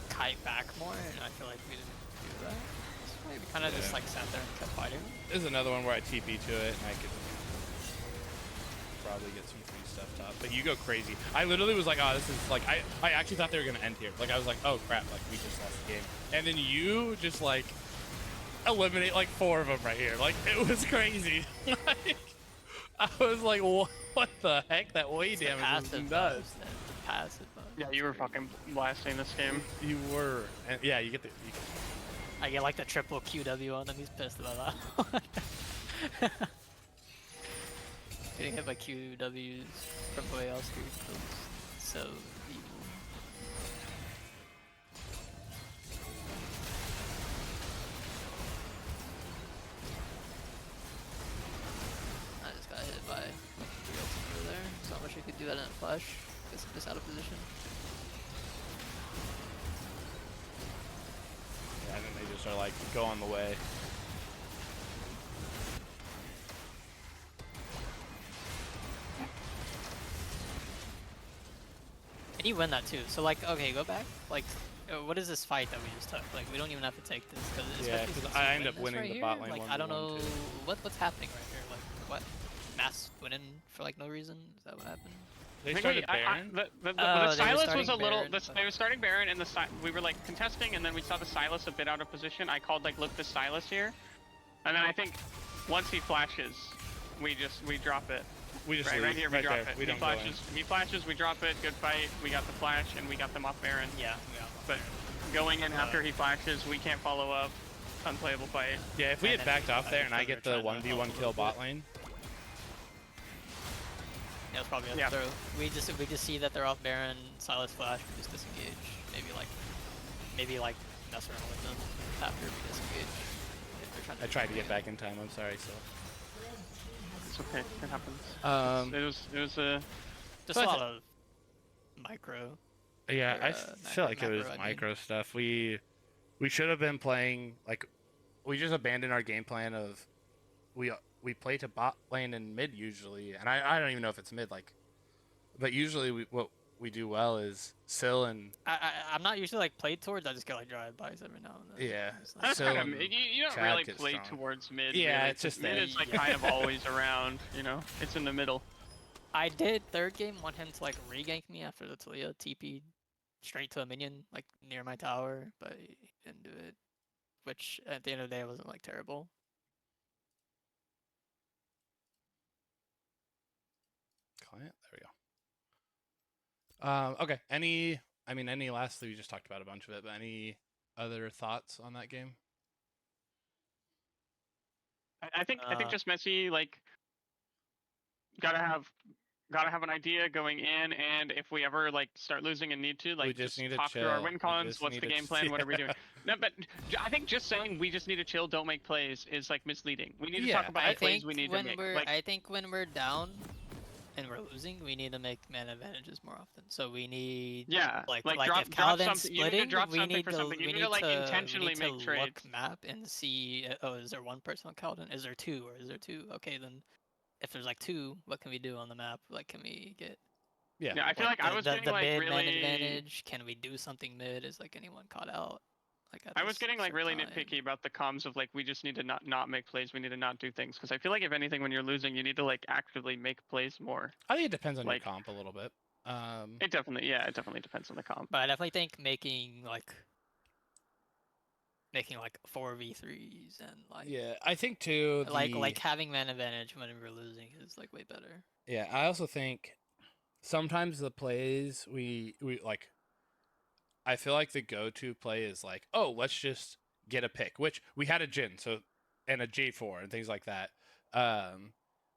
kite back more, and I feel like we didn't do that. This way we kind of just Yeah. like sat there and kept fighting. This is another one where I TP to it and I could probably get some free stuff top. But you go crazy. I literally was like, oh, this is like, I actually thought they were gonna end here. Like I was like, oh crap, like we just lost the game. And then you just like eliminate like 4 of them right here. Like it was crazy. Like, I was like, what the heck? That wave It's the damage was passive nuts. buffs, the passive buffs. Yeah, you were fucking blasting this game. You were, and yeah, you get the. I get like the triple QW on him. He's pissed about that. Getting hit by QWs from the way else feels so evil. I just got hit by the ultimate over there. So much I could do that in a flash. Guess I'm just out of position. Yeah, and then they just are like, go on the way. And you win that too. So like, okay, go back. Like, what is this fight that we just took? Like, we don't even have to take this because Yeah, 'cause I end up winning the bot lane Like, 1v1 I don't know too. what's happening right here. Like, what? Mass winning for like no reason? Is that what happened? They I think started Baron. the Oh, the they were Silas was starting a little. Baron, The, they were starting Baron, and we were like contesting, and then we saw the Silas a bit out of position. I called like, look, the Silas here, and then I think once he flashes, we drop it. We just Right, leave. right here we right drop there. it. We He don't go in. flashes, we drop it. Good fight. We got the flash, and we got them off Baron. Yeah. But going in after he flashes, we can't follow up. Unplayable fight. Yeah, if we And had then backed off there and I get the trying to 1v1 help kill a bot little lane, Yeah, it's probably a Yeah. throw. We just see that they're off Baron, Silas flash, we just disengage. Maybe like mess around with them after we disengage. If they're trying I tried to get back in time. I'm sorry, so. It's okay. It happens. It was a. Just a lot of micro. Yeah, Or, I macro- feel like it was macro, I mean. micro stuff. We should have been playing like we just abandoned our game plan of we play to bot lane and mid usually, and I don't even know if it's mid like, but usually what we do well is Sil and I'm not usually like played towards. I just get like drive-bys every now and then. yeah. It's That's So, kind of mid. You don't Chad really gets play strong. towards mid. Yeah, really. it's just mid that. is like kind of always around. You know, it's in the middle. I did third game want him to like regank me after the Talia TP straight to a minion like near my tower, but he didn't do it. Which at the end of the day wasn't like terrible. client. There we go. Okay. Any lastly, we just talked about a bunch of it, but any other thoughts on that game? I think just Messi like gotta have an idea going in, and if we ever like start losing and need to, like just need to talk through our chill. win We cons. just What's need the to game plan? What are we doing? No, but I think just saying we just need to chill, don't make plays is like misleading. We need to talk Yeah, about I the plays think we need to make. Like I think when we're down and we're losing, we need to make man advantages more often. So we need yeah, like drop if Kaladin's something. You need to splitting, drop we something need for to something. You we need need to like to we intentionally need to make trades. look map and see is there one person on Kaladin? Is there two or is there two? Okay, then if there's like two, what can we do on the map? Like can we get yeah. Yeah, I feel like I was getting the like mid man really. advantage? Can we do something mid? Is like anyone caught out? Like at I was this getting like really certain time? nitpicky about the comms of like we just need to not make plays. We need to not do things because I feel like if anything, when you're losing, you need to like actively make plays more. I think it depends on your Like comp a little bit. it definitely depends on the comp. But I definitely think making like 4v3s and like Yeah, I think too. like having man advantage when we're losing is like way better. Yeah, I also think sometimes the plays we like. I feel like the go-to play is like, oh, let's just get a pick, which we had a Jin, so and a J4 and things like that.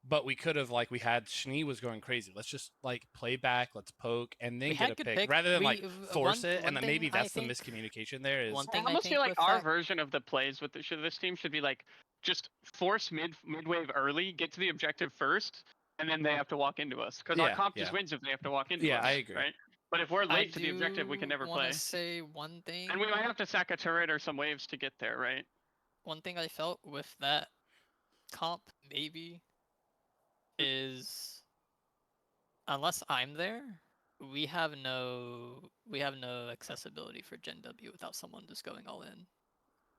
But we could have like we had Schnee was going crazy. Let's just like play back, let's poke, and then We get had a good pick picks. rather than like We force one it. And then thing maybe I that's the think- miscommunication there. Is one I thing I almost think feel like with our that, version of the plays with this team should be like just force mid wave early, get to the objective first, and then they have to walk into us because our Yeah, comp yeah. just wins if they have to walk into Yeah, us. I agree. Right. But if we're I late to the objective, we can never want play. to say one thing. And we might have to sack a turret or some waves to get there, right? One thing I felt with that comp maybe is unless I'm there, we have no accessibility for Gen W without someone just going all in.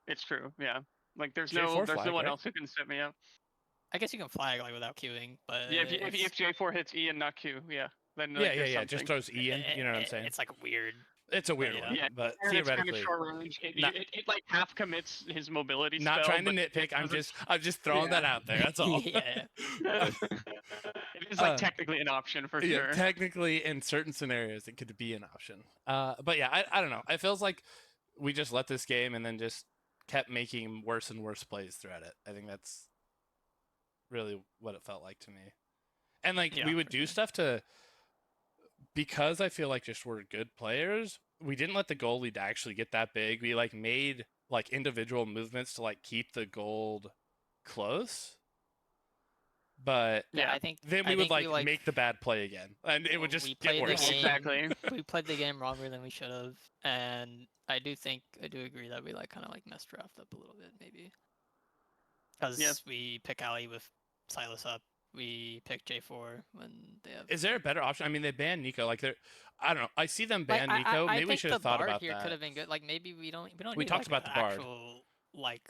It's true, yeah. Like there's J4 no flag, one right? else who can set me up. I guess you can flag like without queuing, but Yeah, if J4 hits E and not Q, yeah. Then like, yeah, there's yeah. Just something. throws E in. You know what I'm saying? It's like weird. It's a weird yeah. one, Yeah, but and it's kind of theoretically, short range. not- It like half commits his mobility not spell. trying to but nitpick. it I'm doesn't- just throwing that Yeah. out there. That's all. Yeah. It is like technically an option for Yeah, sure. technically, in certain scenarios, it could be an option. But yeah, I don't know. It feels like we just let this game and then just kept making worse and worse plays throughout it. I think that's really what it felt like to me. And like Yeah, we would for do sure. stuff to because I feel like just we're good players. We didn't let the gold lead actually get that big. We like made like individual movements to like keep the gold close. But Yeah, I think then I we would think like make the bad play again, and it would just we get played the worse. game. exactly. We played the game longer than we should have, and I do agree that we like kind of like messed draft up a little bit maybe, because Yeah. we pick Ali with Silas up, we pick J4 when they have. Is there a better option? I mean, they banned Nico. Like they're, I don't know. I see them Like, ban Nico. I Maybe we think should the have thought Bard about here that. could have been good. Like maybe we don't We need talked like about the Bard. actual like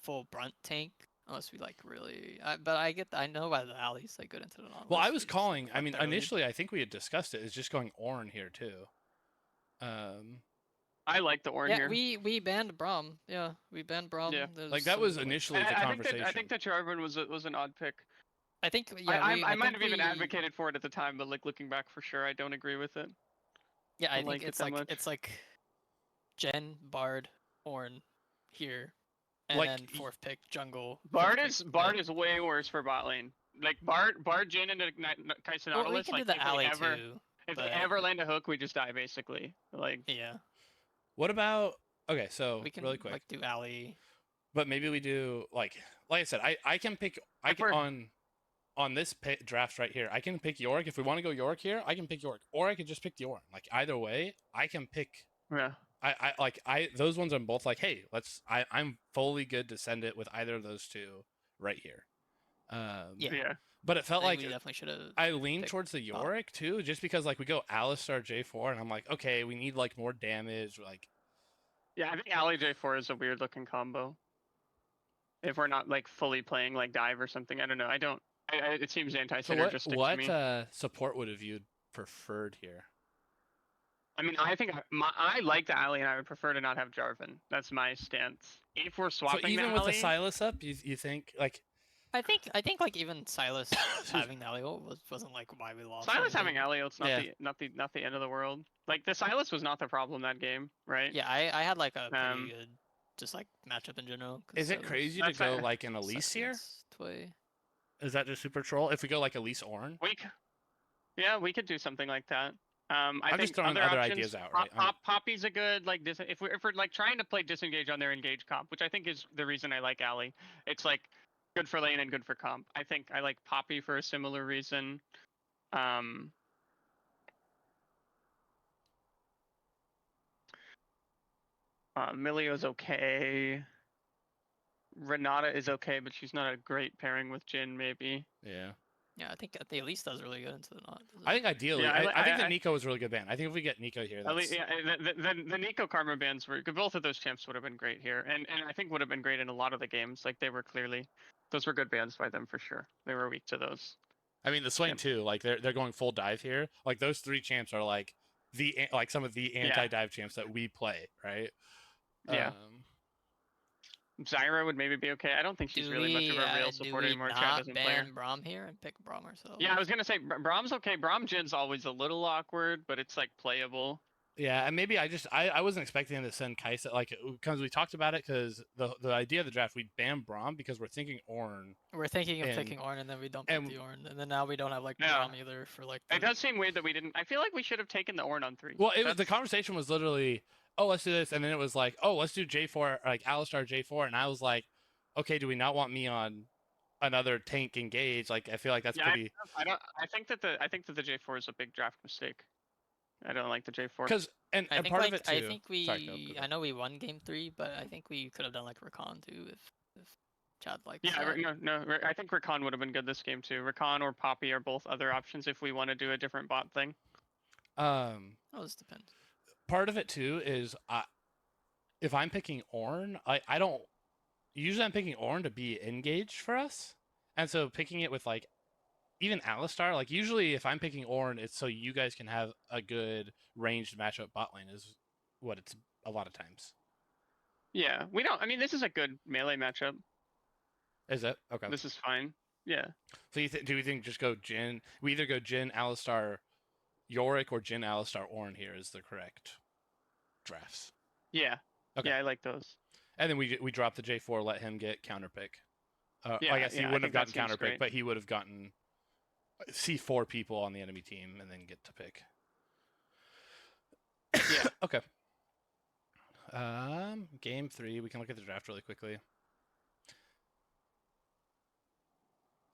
full brunt tank unless we like really. But I know why the Ali's like good into the non. Well, I was calling. I mean, initially, I think we had discussed it. Is just going Ornn here too. I like the Ornn Yeah, here. we banned Braum. Yeah, we banned Braum. Yeah. Like that was initially the conversation. I think that Jarvan was an odd pick. I think yeah. I might think have even we- advocated for it at the time, but like looking back for sure, I don't agree with it. Yeah, I don't think like it it's that like much. it's like Jen, Bard, Ornn here, and Like, then fourth pick jungle. Bard fifth is pick Bard mid. is way worse for bot lane. Like Bard, Jhin, and Kai'Sa Well, we Nautilus. can Like do the if alley they ever, too. if but- they ever land a hook, we just die basically. Like Yeah, What about? Okay, so we can really quick, like do alley. but maybe we do like I said, I can pick. I If can we're- on this draft right here. I can pick Yorick if we want to go Yorick here. I can pick Yorick, or I could just pick the Ornn. Like either way, I can pick. yeah. I those ones I'm both like, hey, I'm fully good to send it with either of those two right here. Yeah. Yeah. But it felt I like think we definitely should have. I lean pick towards the bot. Yorick too, just because like we go Alistar J4 and I'm like, okay, we need like more damage. Like Yeah, I think Ali J4 is a weird looking combo. If we're not like fully playing like dive or something, I don't know. It seems so anti-synergistic to me. what support would have you preferred here? I mean, I think I like the Ali, and I would prefer to not have Jarvan. That's my stance. If we're swapping So even the with Ali, the Silas up, you think like I think like even Silas having the Alio wasn't like why we lost. or Silas having anything. Elliot's not Yeah. not the end of the world. Like the Silas was not the problem that game, right? Yeah, I had like a pretty Um, good just like matchup in general. Is it crazy to That's go not- like an Elise here? Toy. Is that just super troll? If we go like Elise Orn? Yeah, we could do something like that. I I'm think just throwing other other options, ideas out, right? Poppy's a good like if we're like trying to play disengage on their engage comp, which I think is the reason I like Ali. It's like good for lane and good for comp. I think I like Poppy for a similar reason. Milio's okay. Renata is okay, but she's not a great pairing with Jin, maybe. Yeah. Yeah, I think the Elise does really good into the not. I think ideally, Yeah, I think the Nico is a really good ban. I think if we get Nico here, that's Yeah, the Nico Karma bans were both of those champs would have been great here, and I think would have been great in a lot of the games. Like they were clearly, those were good bans by them for sure. They were weak to those. I mean the Swain Yep. too. Like they're going full dive here. Like those 3 champs are like like some of the anti-dive champs that we play, right? Yeah. Zyra would maybe be okay. I don't think she's really much of a real support anymore. Chad doesn't play her. ban Braum here and pick Braum ourselves? Yeah, I was gonna say Brahm's okay. Brahm Jin's always a little awkward, but it's like playable. Yeah, and maybe I wasn't expecting him to send Kaisa like because we talked about it because the idea of the draft we ban Braum because we're thinking Ornn. We're thinking of And- picking Ornn and then we don't pick and- the Ornn, and then now we don't have like Yeah. Braum either for like. It does seem weird that we didn't. I feel like we should have taken the Ornn on 3. Well, the That's- conversation was literally, oh, let's do this, and then it was like, oh, let's do J4 like Alistar J4, and I was like, okay, do we not want me on another tank engage? Like I feel like that's Yeah, pretty I think that the J4 is a big draft mistake. I don't like the J4. because I and think part like of it too. I think we Sorry, go. I know we won game 3, but I think we could have done like Rakan too if Chad likes Yeah, that. no. I think Rakan would have been good this game too. Rakan or Poppy are both other options if we want to do a different bot thing. Oh, this depends. Part of it too is if I'm picking Ornn, I don't usually I'm picking Ornn to be engaged for us, and so picking it with like even Alistar, like usually if I'm picking Ornn, it's so you guys can have a good ranged matchup bot lane is what it's a lot of times. Yeah, we don't. I mean, this is a good melee matchup. Is it okay? This is fine. Yeah. So do we think just go Jin? We either go Jin, Alistar, Yorick, or Jin, Alistar, Ornn here is the correct drafts. Yeah. Okay. Yeah, I like those. And then we drop the J4, let him get counter pick. Yeah, I guess he yeah, I wouldn't have think that gotten seems counter pick, great. but he would have gotten see 4 people on the enemy team and then get to pick. Yeah. Okay. Game 3. We can look at the draft really quickly.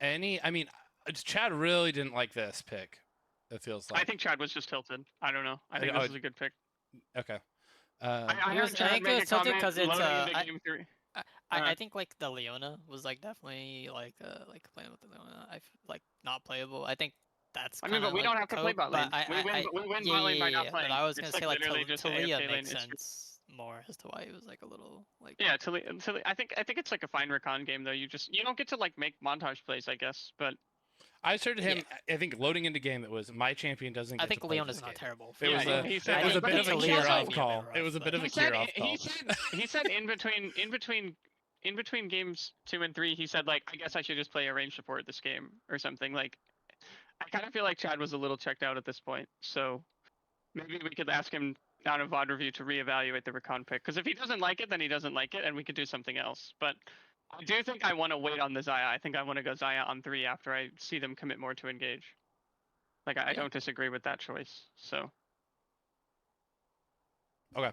I mean, Chad really didn't like this pick. It feels like. I think Chad was just tilted. I don't know. I think Oh, this is a good pick. Okay. I He heard was- I Chad think it make was a tilted comment 'cause it's, loading into I- game 3. I think like the Leona was like definitely like playing with the Leona. Like not playable. I think that's. I mean, but we kinda, don't like, have to play cope, bot lane. but We win yeah, bot lane by yeah, not yeah, playing. But I was gonna It's say like literally just Talia AFK makes lane. sense more as to why it was like a little like. Yeah, Talia. I think it's like a fine Rakan game though. You don't get to like make montage plays, I guess. But I started him. I think loading into game. It was my champion doesn't. I Get think to play Leona's this not game. terrible. It was Yeah, a he said- it was I a bit think of a Talia's Kira might off be a call. bit It was a rough, bit of a he said Kira off call. he said in between games 2 and 3, he said like, I guess I should just play a range support this game or something. Like, I kind of feel like Chad was a little checked out at this point. So maybe we could ask him out of VOD review to reevaluate the Recon pick. Because if he doesn't like it, then he doesn't like it, and we could do something else. But I do think I want to wait on the Xayah. I think I want to go Xayah on 3 after I see them commit more to engage. Like, I don't disagree with that choice. So Okay.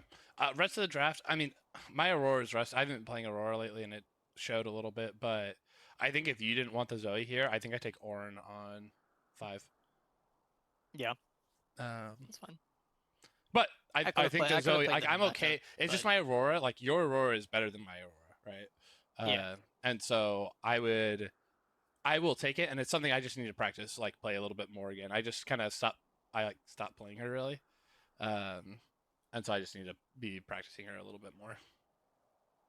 Rest of the draft. I mean, my Aurora's rest. I haven't been playing Aurora lately, and it showed a little bit. But I think if you didn't want the Zoe here, I think I take Ornn on 5. Yeah, Um, that's fine. but I I could've think played- I the could've Zoe. played Like them I'm in okay. matchup, It's just but- my Aurora. Like your Aurora is better than my Aurora, right? Yeah. And so I will take it, and it's something I just need to practice, like play a little bit more again. I just kind of stopped playing her really, and so I just need to be practicing her a little bit more.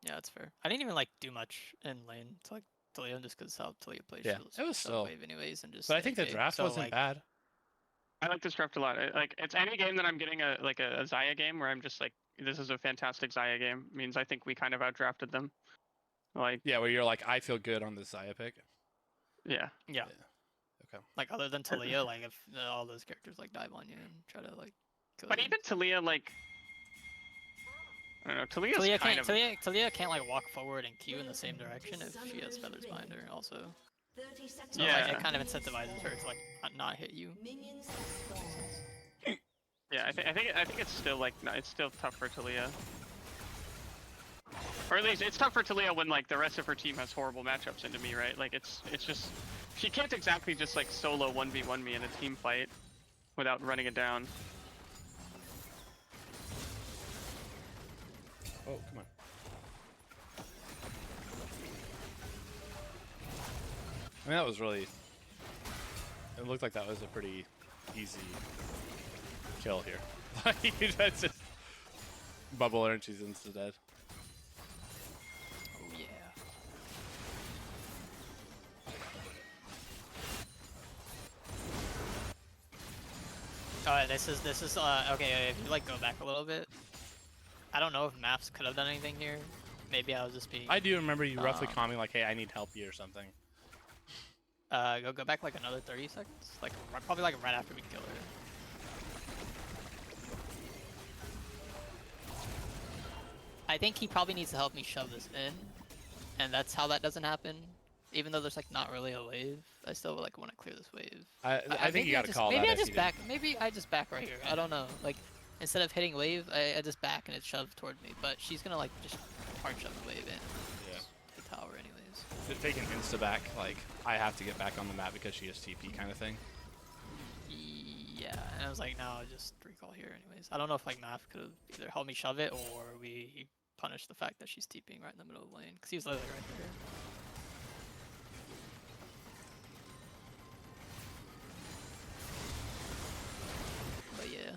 Yeah, that's fair. I didn't even like do much in lane to like Talia just because how Talia plays. Yeah, she it was still- wave anyways and just. But I think the AFK. draft So, wasn't like, bad. I like this draft a lot. Like, it's any game that I'm getting a Xayah game where I'm just like, this is a fantastic Xayah game. Means I think we kind of outdrafted them. Like, Yeah, where you're like, I feel good on this Xayah pick. Yeah. Yeah. Okay. Like other than Talia, like if all those characters like dive on you and try to like kill But you. even Talia, like, I don't know, Talia's Talia kind can't of. Talia can't like walk forward and Q in the same direction if she has feathers behind her also. 30 seconds. So like Yeah. it kind of incentivizes her to like not hit you. Minions have spawned. Yeah, I think it's still like it's still tough for Talia. Or at least it's tough for Talia when like the rest of her team has horrible matchups into me, right? Like it's just she can't exactly just like solo 1v1 me in a team fight without running it down. Oh, come on. I mean, that was really... It looked like that was a pretty easy kill here. Like, that's just... Bubble her and she's insta-dead. Oh yeah. Alright, this is okay, if you like go back a little bit. I don't know if maps could have done anything here. Maybe I was just being I do remember you roughly commenting like, hey, I need help here or something. go back like another 30 seconds. Like probably like right after we kill her. I think he probably needs to help me shove this in. And that's how that doesn't happen. Even though there's like not really a wave, I still like want to clear this wave. I think you gotta call maybe that I if just you back. Maybe I just back right here. I don't know. Like instead of hitting wave, I just back and it's shoved toward me. But she's gonna like just hard shove the wave in. Yeah. The tower, anyways. Just take an insta-back, like, I have to get back on the map because she has TP kind of thing. Yeah, and I was like, no, I'll just recall here, anyways. I don't know if like Naf could have either helped me shove it or we punish the fact that she's TPing right in the middle of the lane because he was literally right there. But yeah.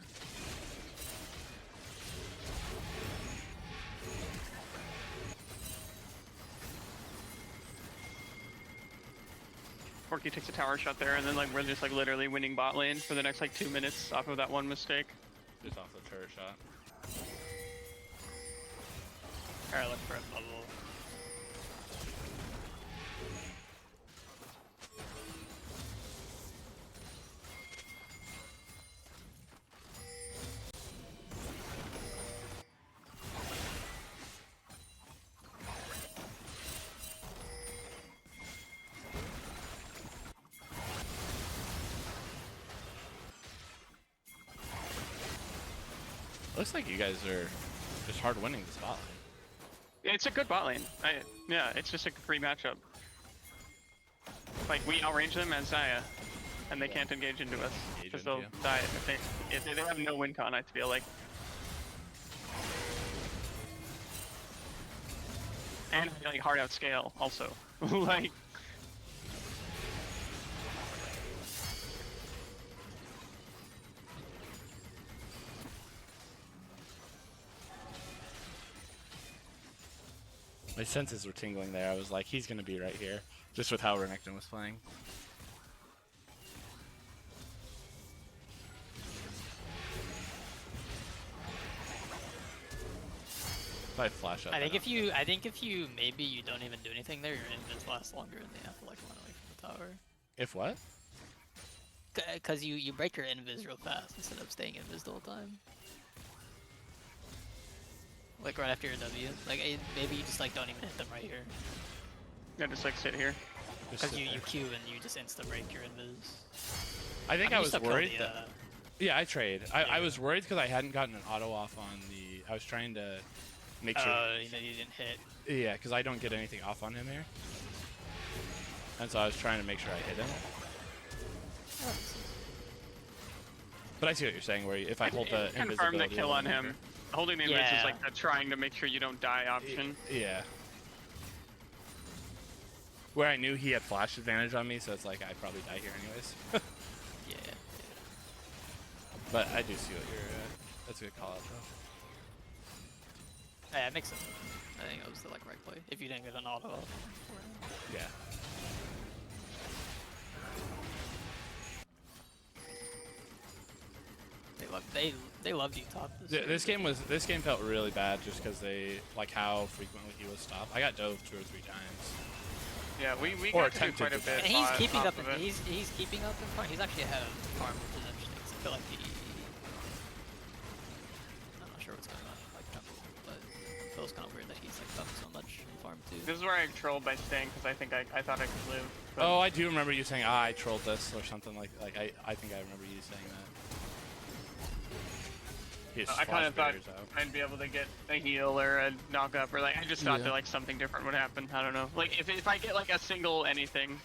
Forky takes a tower shot there, and then like we're just like literally winning bot lane for the next like 2 minutes off of that one mistake. Just off the turret shot. Alright, look for a bubble. Looks like you guys are just hard winning the spot. It's a good bot lane. Yeah, it's just a free matchup. Like we outrange them as Zaya, and they can't engage into us because they'll die if they have no win con. I feel like. And like hard out scale also. Like. My senses were tingling there. I was like, he's gonna be right here, just with how Renekton was playing. If I flash up. I think if you maybe you don't even do anything there, your invis lasts longer and they have to like run away from the tower. If what? Because you break your invis real fast instead of staying invis the whole time. Like right after your W. Like maybe you just like don't even hit them right here. Yeah, just like sit here. Because you Q and you just insta break your invis. I think I was worried the, that. Yeah, I trade. I was worried because I hadn't gotten an auto off on the. I was trying to make sure. You know, you didn't hit. Yeah, because I don't get anything off on him here. And so I was trying to make sure I hit him. But I see what you're saying, where if I hold the confirm the kill on him. longer. Holding the invis is like the trying to make sure you don't die option. Yeah. Where I knew he had flash advantage on me, so it's like I'd probably die here anyways. Yeah. But I do see what you're. That's a good call out though. Yeah, it makes sense. I think it was the like right play. If you didn't get an auto up. Yeah. They loved you top This game felt really bad just because they like how frequently he was stopped. I got dove 2 or 3 times. Yeah, we Or got to do attempted quite a to bit. And he's keeping off up. of it. He's keeping up in farm. He's actually ahead of farm, which is interesting. 'Cause I feel like I'm not sure what's going on like jungle, but it feels kind of weird that he's like up so much in farm too. This is where I trolled by staying because I think I thought I could live. But Oh, I do remember you saying, I trolled this or something like I think I remember you saying that. He just I kind of thought flash barriers out. I'd be able to get a heal or a knock up or like I just thought Yeah. that like something different would happen. I don't know. Like if I get like a single anything.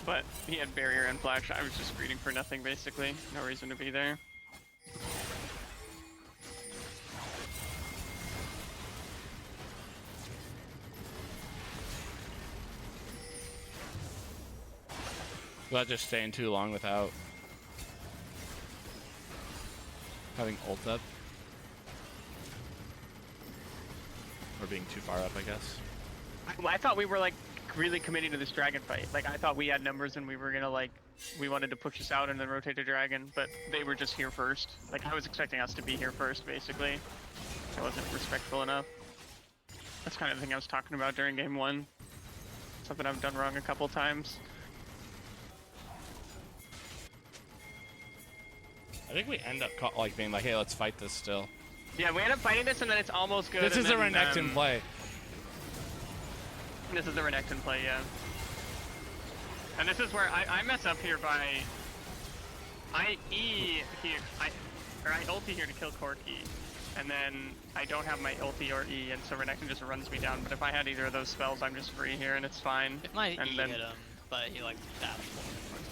But he had barrier and flash. I was just greeting for nothing basically. No reason to be there. Not just staying too long without having ult up. Or being too far up, I guess. I thought we were like really committing to this dragon fight. Like I thought we had numbers and we were gonna like we wanted to push us out and then rotate to dragon, but they were just here first. Like I was expecting us to be here first, basically. I wasn't respectful enough. That's kind of the thing I was talking about during game one. Something I've done wrong a couple times. I think we end up like being like, hey, let's fight this still. Yeah, we end up fighting this and then it's almost good. This and is a then, Renekton play. This is the Renekton play, yeah. And this is where I mess up here by I E here, I ulti here to kill Corki, and then I don't have my ulti or E, and so Renekton just runs me down. But if I had either of those spells, I'm just free here, and it's fine. If my and E then, hit him, but he like dashed forward.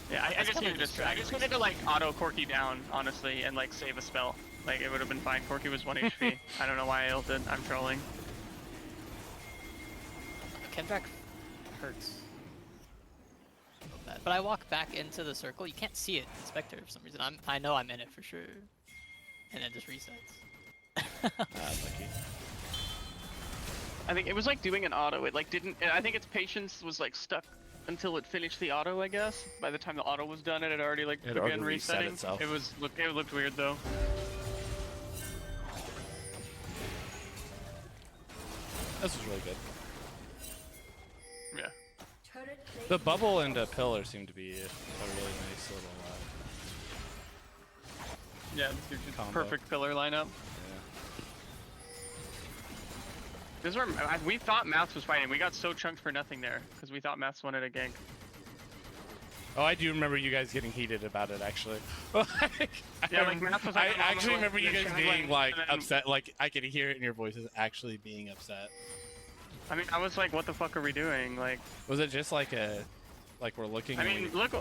yeah, I just kinda needed to I just needed to like auto Corki down, honestly, and like save a spell. Like it would have been fine. Corki was 1 HP. I don't know why I ulted. I'm trolling. Kendrick hurts. So bad. But I walk back into the circle. You can't see it in Spectre for some reason. I know I'm in it for sure. And then just resets. Lucky. I think it was like doing an auto. It like didn't. I think its patience was like stuck until it finished the auto. I guess by the time the auto was done, it had already like It begun already reset resetting. itself. It looked weird though. This was really good. Yeah. Turret plate The bubble and a pillar seem to be a really nice little Yeah, this gives you the Combo. perfect pillar lineup. yeah. This is where we thought Maths was fighting. We got so chunked for nothing there because we thought Maths wanted a gank. Oh, I do remember you guys getting heated about it, actually. Yeah, like, Math was like, I actually remember you guys being like and then- upset. Like I could hear it in your voices, actually being upset. I mean, I was like, what the fuck are we doing? Like, Was it just like we're looking? I and mean, we- look,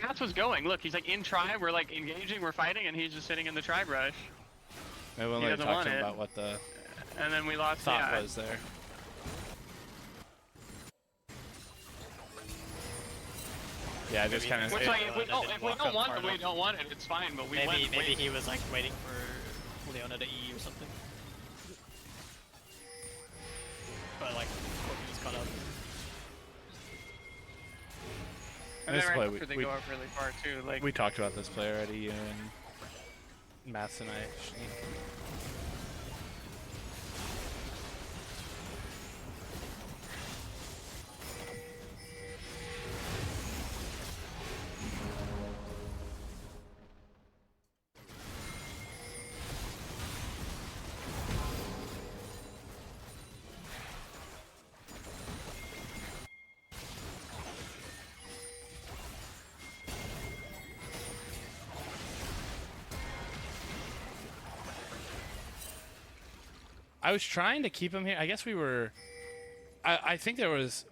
Maths was going. Look, he's like in try. We're like engaging. We're fighting, and he's just sitting in the try brush. maybe when he they doesn't talked want to him it. about what the And then we lost. thought Yeah, was there. Yeah, just kind of. Which like, if we don't walk up want far it, we enough. don't want it. It's fine. But we Maybe went. he was like waiting for Leona to E or something. But like Corki just caught up. And This then play right after they go up really far too. Like, We talked about this play already, you and Mass and I. Actually. I was trying to keep him here. I guess we were. I think there was.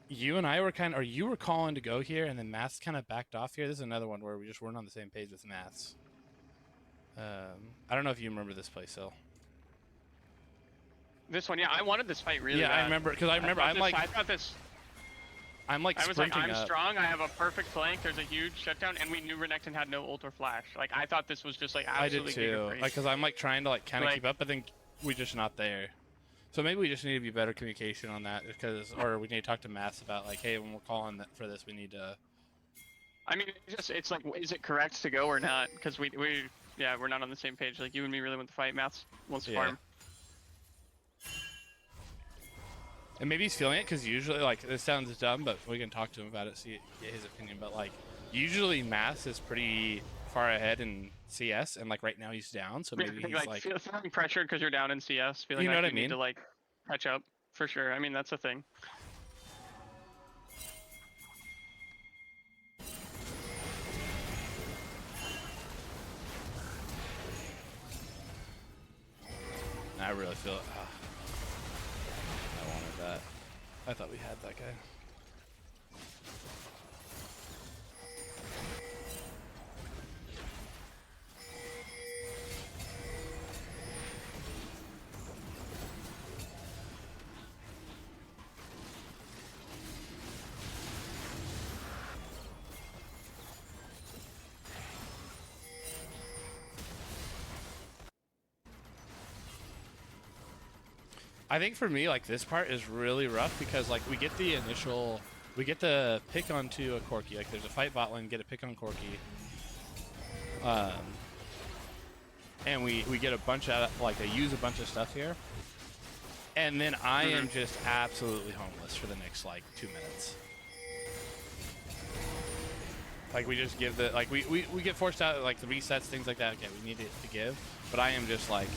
You and I were or you were calling to go here, and then Maths kind of backed off here. This is another one where we just weren't on the same page with Maths. I don't know if you remember this play, Sil. this one, yeah, I wanted this fight really Yeah, bad. I remember because I remember I'm like I thought this. I'm like I was like, sprinting I'm up. strong. I have a perfect flank. There's a huge shutdown, and we knew Renekton had no ult or flash. Like I thought this was just like I did absolutely too. giga free. Because I'm like trying to like kind of Like- keep up, but then we're just not there. So maybe we just need to be better communication on that, because or we need to talk to Maths about like, hey, when we're calling for this, we need to. I mean, it's like, is it correct to go or not? Because yeah, we're not on the same page. Like you and me really want to fight. Maths wants to Yeah. farm. And maybe he's feeling it because usually, like, this sounds dumb, but we can talk to him about it, see get his opinion. But like, usually Mass is pretty far ahead in CS, and like right now he's down, so maybe he's like, feeling pressured because you're down in CS, feeling You know like what I you need mean? to like catch up for sure. I mean that's a thing. I really feel it. I wanted that. I thought we had that guy. I think for me, like, this part is really rough because, like, we get the pick onto a Corki. Like, there's a fight bot lane, get a pick on Corki. And we get a bunch of, like, they use a bunch of stuff here. And then I am just absolutely homeless for the next, like, 2 minutes. Like, we just give the, like, we get forced out, like, the resets, things like that. Okay, we need it to give. But I am just, like,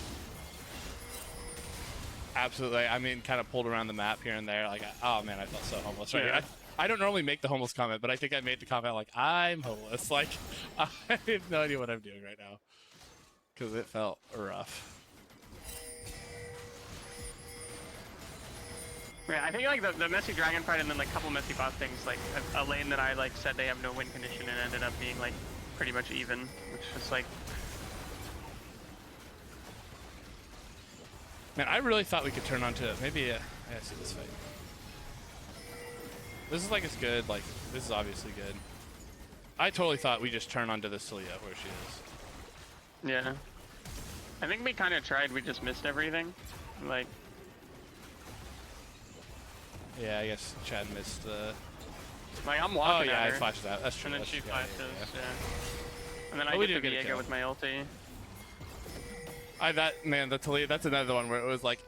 absolutely, I mean, kind of pulled around the map here and there. Like, oh man, I felt so homeless right here. I don't normally make the homeless comment, but I think I made the comment like, I'm homeless. Like, I have no idea what I'm doing right now. Because it felt rough. Yeah, I think like the messy dragon fight and then like a couple messy bot things, like a lane that I like said they have no win condition and ended up being like pretty much even, which is like. Man, I really thought we could turn on to maybe. I gotta see this fight. This is like it's good. Like this is obviously good. I totally thought we just turn onto the Celia where she is. Yeah. I think we kind of tried. We just missed everything. Like. Yeah, I guess Chad missed the. Like I'm Oh walking. yeah, at I her, flashed that. That's true. and then That's, she yeah, flashes. yeah. Yeah. And then Oh, I we get did the get a Viego kill. with my ulti. That man, the Talia. That's another one where it was like,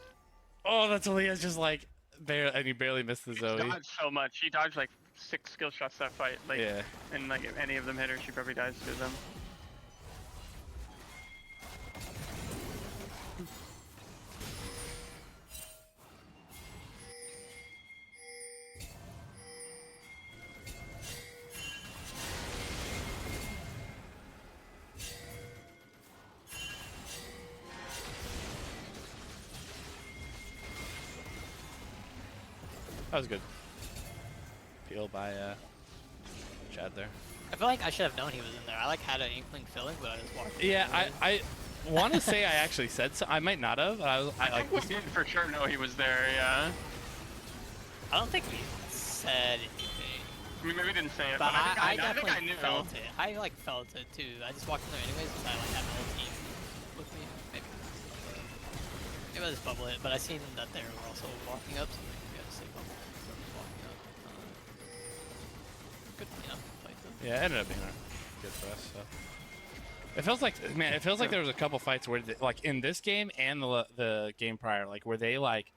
oh, the Talia's just like barely, and he barely missed the She Zoe. dodged so much. She dodged like 6 skill shots that fight. Like, Yeah. and like if any of them hit her, she probably dies to them. That was good. Peel by Chad there. I feel like I should have known he was in there. I like had an inkling feeling, but I just walked. Yeah, away. I want to say I actually said so. I might not have. I I think we did for sure know he was there. Yeah. I don't think we said anything. I mean, maybe we didn't say it, But but I definitely think I knew. felt it. I like felt it too. I just walked in there anyways because I like had my whole team with me. Maybe I just bubble it, but I seen that they were also walking up, so maybe I just say bubble it. So I'm just walking up. Good cleanup fight though. Yeah, it ended up being good for us. So. It feels like, man, it feels like there was a couple fights where, like in this game and the game prior, like where they like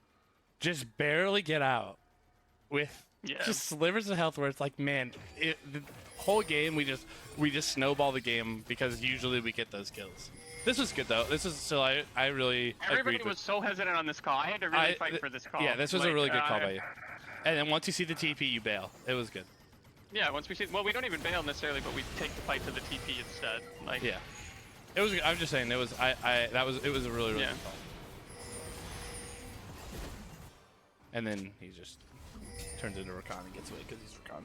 just barely get out with just slivers of health. Where it's like, man, the whole game we just snowball the game because usually we get those kills. This was good though. This is still I really Everybody agreed was so hesitant on this call. I had to really fight for this call. Yeah, this was a really good call by you. And then once you see the TP, you bail. It was good. Yeah, once we see, well, we don't even bail necessarily, but we take the fight to the TP instead. Like, yeah, it was. I'm just saying, it was. It was a really good call. And then he just turns into Rakan and gets away because he's Rakan.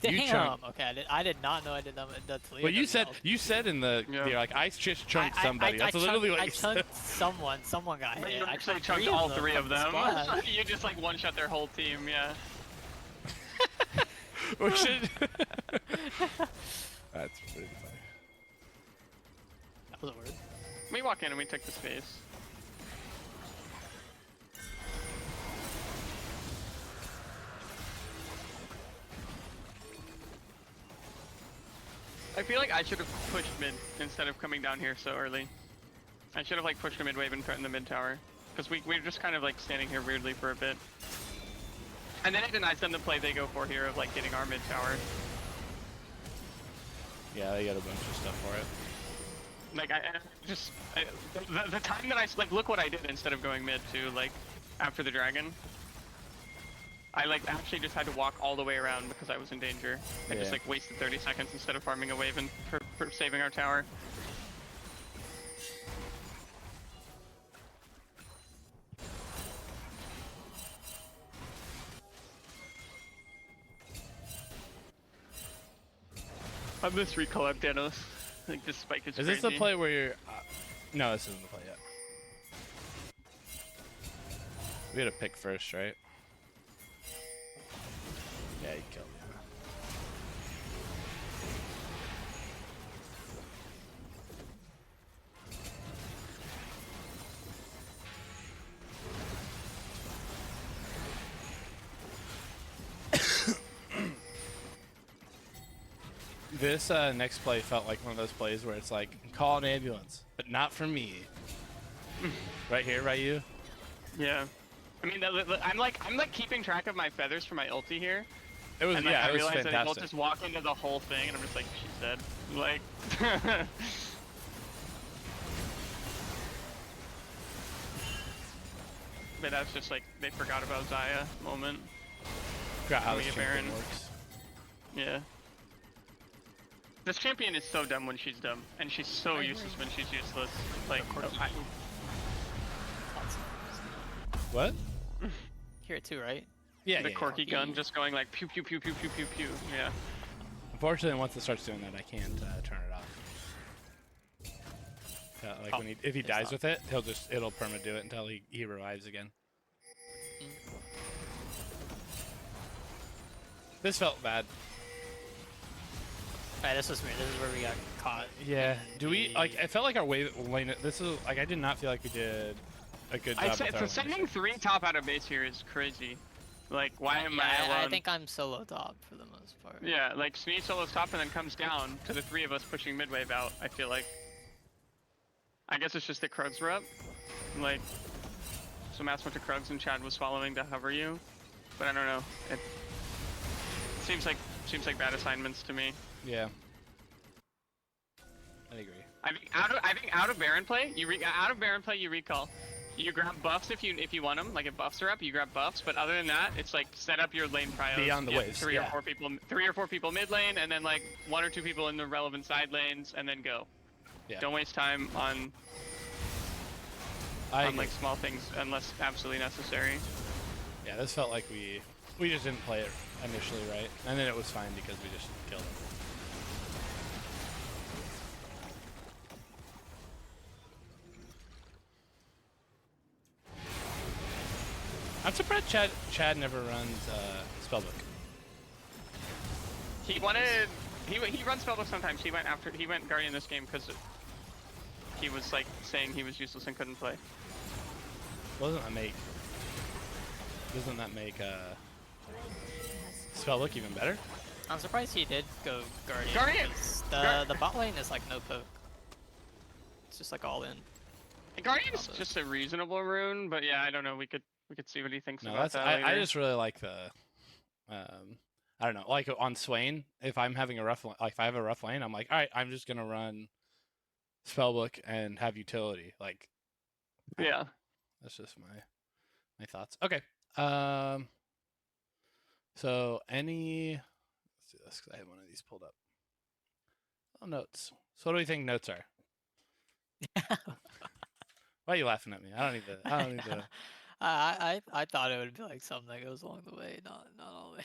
Damn. Okay, I did not know I did that. Well, you said in the you're like I just chunked somebody. That's literally what you said. I chunked someone. Someone got hit. You I actually chunked chunked all 3 of them. squad. You just like one-shot their whole team, yeah. We should. That's pretty funny. That was a word. We walk in and we take the space. I feel like I should have pushed mid instead of coming down here so early. I should have like pushed a mid wave and threatened the mid tower. Because we're just kind of like standing here weirdly for a bit. And then it denies them the play they go for here of like getting our mid tower. Yeah, they got a bunch of stuff for it. Like the time that I like look what I did instead of going mid to like after the dragon. I like actually just had to walk all the way around because I was in danger. I just like wasted 30 seconds instead of farming a wave and for saving our tower. I miss recall up Danos. Like this spike is Is crazy. this the play where you're... no, this isn't the play yet. We had to pick first, right? Yeah, you killed me. This next play felt like one of those plays where it's like, call an ambulance, but not for me. Right here, right you? Yeah. I mean, I'm like keeping track of my feathers for my ulti here. It was, And like, yeah, I it was realized that fantastic. he'll just walk into the whole thing, and I'm just like, she's dead. Like, but that's just like they forgot about Zaya moment. Forgot how Let this me get champion Baron. works. Yeah. This champion is so dumb when she's dumb, and she's so useless when she's useless. Like, What? Here too, right? Yeah, the yeah, corky yeah. gun just going like pew pew pew pew pew pew pew. Yeah. Unfortunately, once it starts doing that, I can't turn it off. Like when if he it's dies not. with it, it'll perma do it until he revives again. This felt bad. Alright, this was weird. This is where we got caught. Yeah. in Do we the- like? I felt like our wave lane. This is like I did not feel like we did a good job. I'd say with our for sending lane. 3 top out of base here is crazy. Like, why am Yeah, I alone? I think I'm solo top for the most part. Yeah, like Sneed solos top and then comes down to the 3 of us pushing mid wave out. I feel like. I guess it's just that Krugs were up. Like, so Mass went to Krugs and Chad was following to hover you, but I don't know. It seems like bad assignments to me. Yeah. I agree. I think out of Baron play, you recall. You grab buffs if you want them. Like if buffs are up, you grab buffs. But other than that, it's like set up your lane prios. Beyond the waves, Three yeah. or four people mid lane, and then like 1 or 2 people in the relevant side lanes, and then go. Yeah. Don't waste time on like small things unless absolutely necessary. Yeah, this felt like we just didn't play it initially right, and then it was fine because we just killed him. I'm surprised Chad never runs spellbook. He runs spellbook sometimes. He went Guardian this game because he was like saying he was useless and couldn't play. Doesn't that make spellbook even better? I'm surprised he did go Guardian. Guardian! 'Cause the bot lane is like no poke. It's just like all in. Guardian's just a reasonable rune, but yeah, I don't know. We could see what he thinks No, about that's that I later. just really like the I don't know, like on Swain, if I'm having a rough if I have a rough lane, I'm like, all right, I'm just gonna run spellbook and have utility. Like, Yeah. that's just my thoughts. Okay. So let's do this because I had one of these pulled up. Oh, notes. So what do we think notes are? Why are you laughing at me? I don't need to. I thought it would be like something that goes along the way, not all the way.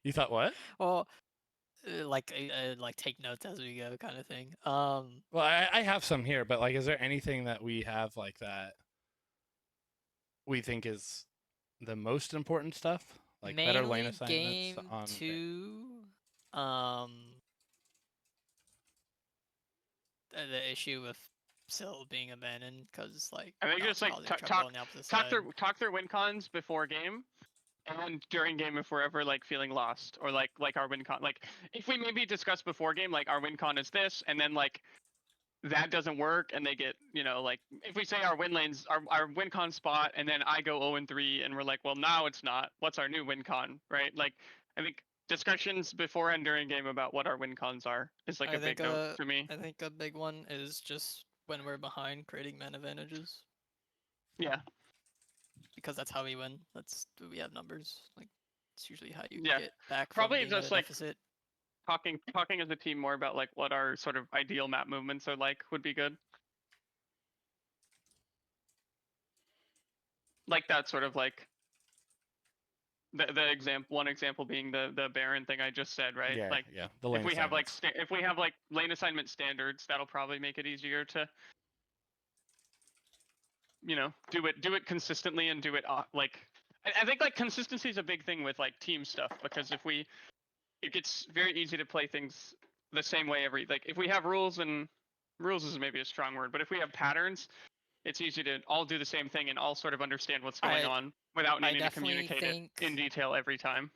You thought what? Well, like take notes as we go, kind of thing. Well, I have some here, but like, is there anything that we have like that we think is the most important stuff? Like better lane Mainly assignments game on 2, the issue with Syl being abandoned because like I think not just like causing trouble on the opposite side. talk their win cons before game, and during game if we're ever like feeling lost, or like our win con, like if we maybe discuss before game like our win con is this, and then like that doesn't work and they get, you know, like if we say our win lanes, our win con spot, and then I go 0-3 and we're like, well, now it's not, what's our new win con, right? Like I think discussions before and during game about what our win cons are is like I a big think note for me. I think a big one is just when we're behind, creating man advantages, Yeah, because that's how we win. We have numbers. Like it's usually how you Yeah. get back from Probably being at just a like deficit. talking as a team more about like what our sort of ideal map movements are like would be good. Like that sort of like the one example being the Baron thing I just said, right? Yeah, Like yeah. The if lane we have like assignments. if we have like lane assignment standards, that'll probably make it easier to, you know, do it consistently and do it like I think like consistency is a big thing with like team stuff, because it gets very easy to play things the same way every, like if we have rules, and rules is maybe a strong word, but if we have patterns, it's easy to all do the same thing and all sort of understand what's going on without I needing to definitely communicate it think in detail every time.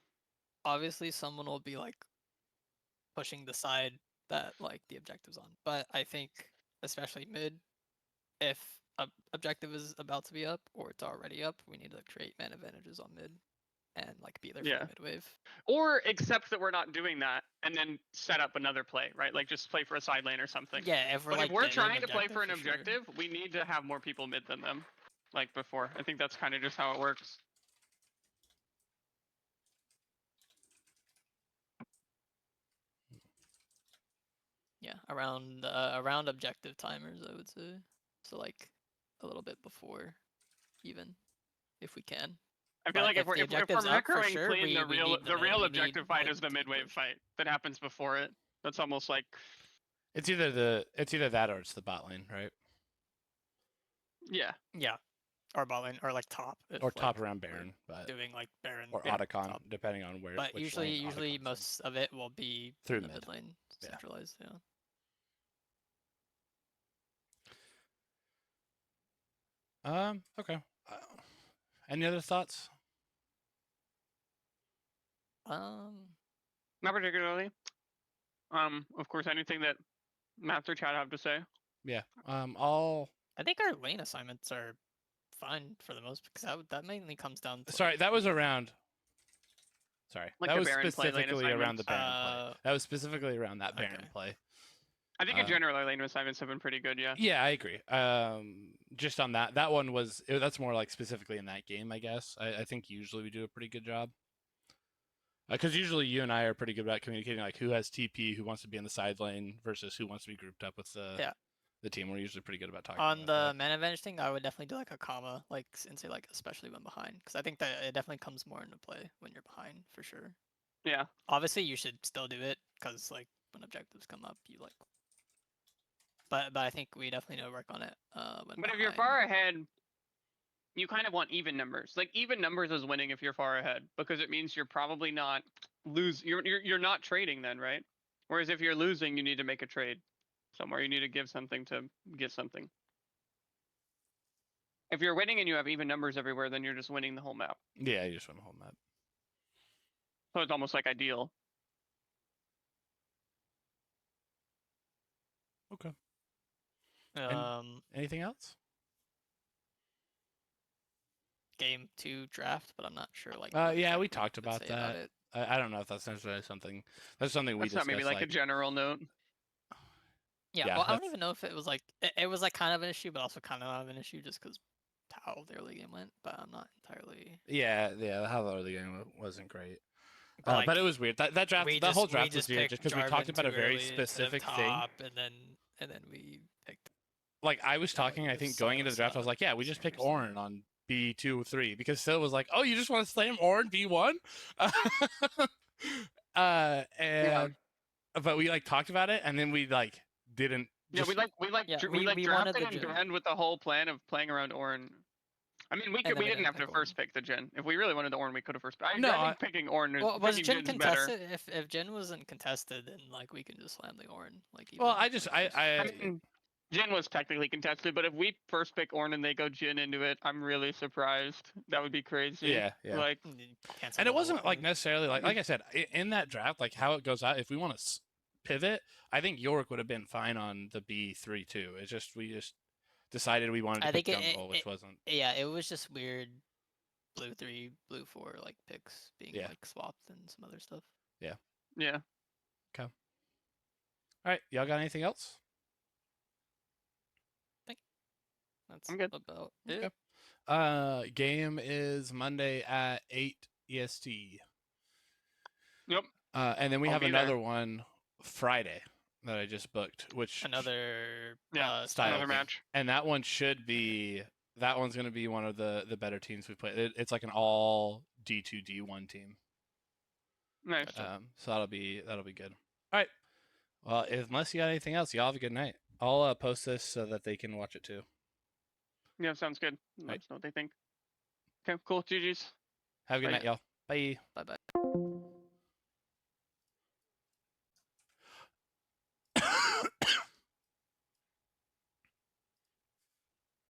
obviously someone will be like pushing the side that like the objective's on, but I think especially mid, if a objective is about to be up or it's already up, we need to create man advantages on mid and like be there for Yeah. the mid wave. Or accept that we're not doing that and then set up another play, right? Like just play for a side lane or something. Yeah, if we're But like if we're getting trying to play for an for sure. objective, we need to have more people mid than them, like before. I think that's kind of just how it works. Yeah, around objective timers, I would say. So like a little bit before, even if we can. I feel But like if the if we're objective's up, for macroing sure, clean, we need the mid. real We need objective fight mid is the to be mid wave pushed. fight that happens before it. That's almost like It's either that or it's the bot lane, right? yeah. Yeah, or bot lane, or like top. Or top like, around we're Baron, but doing like Baron or yeah, Otacon, top. depending on where. But which usually lane Otacon's in. most of it will be Through in the mid. mid lane, Yeah. centralized. Yeah. Okay. Any other thoughts? Not particularly. Of course, anything that Matt or Chad have to say. Yeah. I'll. I think our lane assignments are fine for the most, because that mainly comes down to. Sorry, that was around. Sorry, Like that the was Baron play, lane specifically around the assignments. Baron play. That was specifically around that Baron Okay. play. I think in general our lane assignments have been pretty good. Yeah. Yeah, I agree. Just on that one that's more like specifically in that game, I guess. I think usually we do a pretty good job. Because usually you and I are pretty good about communicating, like who has TP, who wants to be in the side lane versus who wants to be grouped up with the team. We're usually pretty good about talking On about the that. man advantage thing, I would definitely do like a comma, like and say like especially when behind, because I think that it definitely comes more into play when you're behind for sure. Yeah. Obviously, you should still do it because like when objectives come up, you like. But I think we definitely need to work on it. But if you're far ahead, you kind of want even numbers. Like even numbers is winning if you're far ahead, because it means you're probably not you're not trading then, right? Whereas if you're losing, you need to make a trade somewhere. You need to give something to get something. If you're winning and you have even numbers everywhere, then you're just winning the whole map. Yeah, you just win the whole map. So it's almost like ideal. Okay. Anything else? Game 2 draft, but I'm not sure like. Yeah, we talked could about say that. it. I don't know if that's necessarily something. That's something we That's not discussed. maybe like a general note. Yeah, Yeah, well, I don't even know if it was like it was like kind of an issue, but also kind of not of an issue, just because how the early game went. But I'm not entirely. Yeah. How the early game wasn't great. But, but it was weird. That draft, that whole draft was weird, picked just because we talked Jarvan about a too very early instead of specific thing. top, and then we picked. Like I was Yeah, talking, I it think was going into the draft, I was like, yeah, we just pick Ornn on B2-3 because Phil was like, oh, you just want to slam Ornn B1, but we like talked about it and then we like didn't. Yeah, we we drafted wanted the and gen. Grand with the whole plan of playing around Ornn. I mean, we didn't have to first pick the gen. If we really wanted the Ornn, we could have first. I think picking Ornn is Well, was picking Jin Jin's better. contested? If Jin wasn't contested, then like we can just slam the Ornn. Like. Well, even, I like, I mean, Jin was technically contested, but if we first pick Ornn and they go Jin into it, I'm really surprised. That would be crazy. Yeah. Like, Can't say And it no wasn't more. like necessarily like I said in that draft, like how it goes out. If we want to pivot, I think York would have been fine on the B3 too. It's just we just decided we wanted to I pick think jungle, which wasn't. Yeah, it was just weird. Blue 3, blue 4, like picks being Yeah. like swapped and some other stuff. yeah. All right, y'all got anything else? That's I'm good. about Okay. it. Game is Monday at 8 EST. Yep. And then we I'll have be another there. one Friday that I just booked, which Another Yeah, style another thing. match. And that one should be that one's going to be one of the better teams we play. It's like an all D2 D1 team. Nice. So that'll be good. All right. Well, unless you got anything else, y'all have a good night. I'll post this so that they can watch it too. Yeah, sounds good. Let Right. us know what they think. Okay, cool. GG's. Have a good Bye. night, y'all. Bye. Bye bye.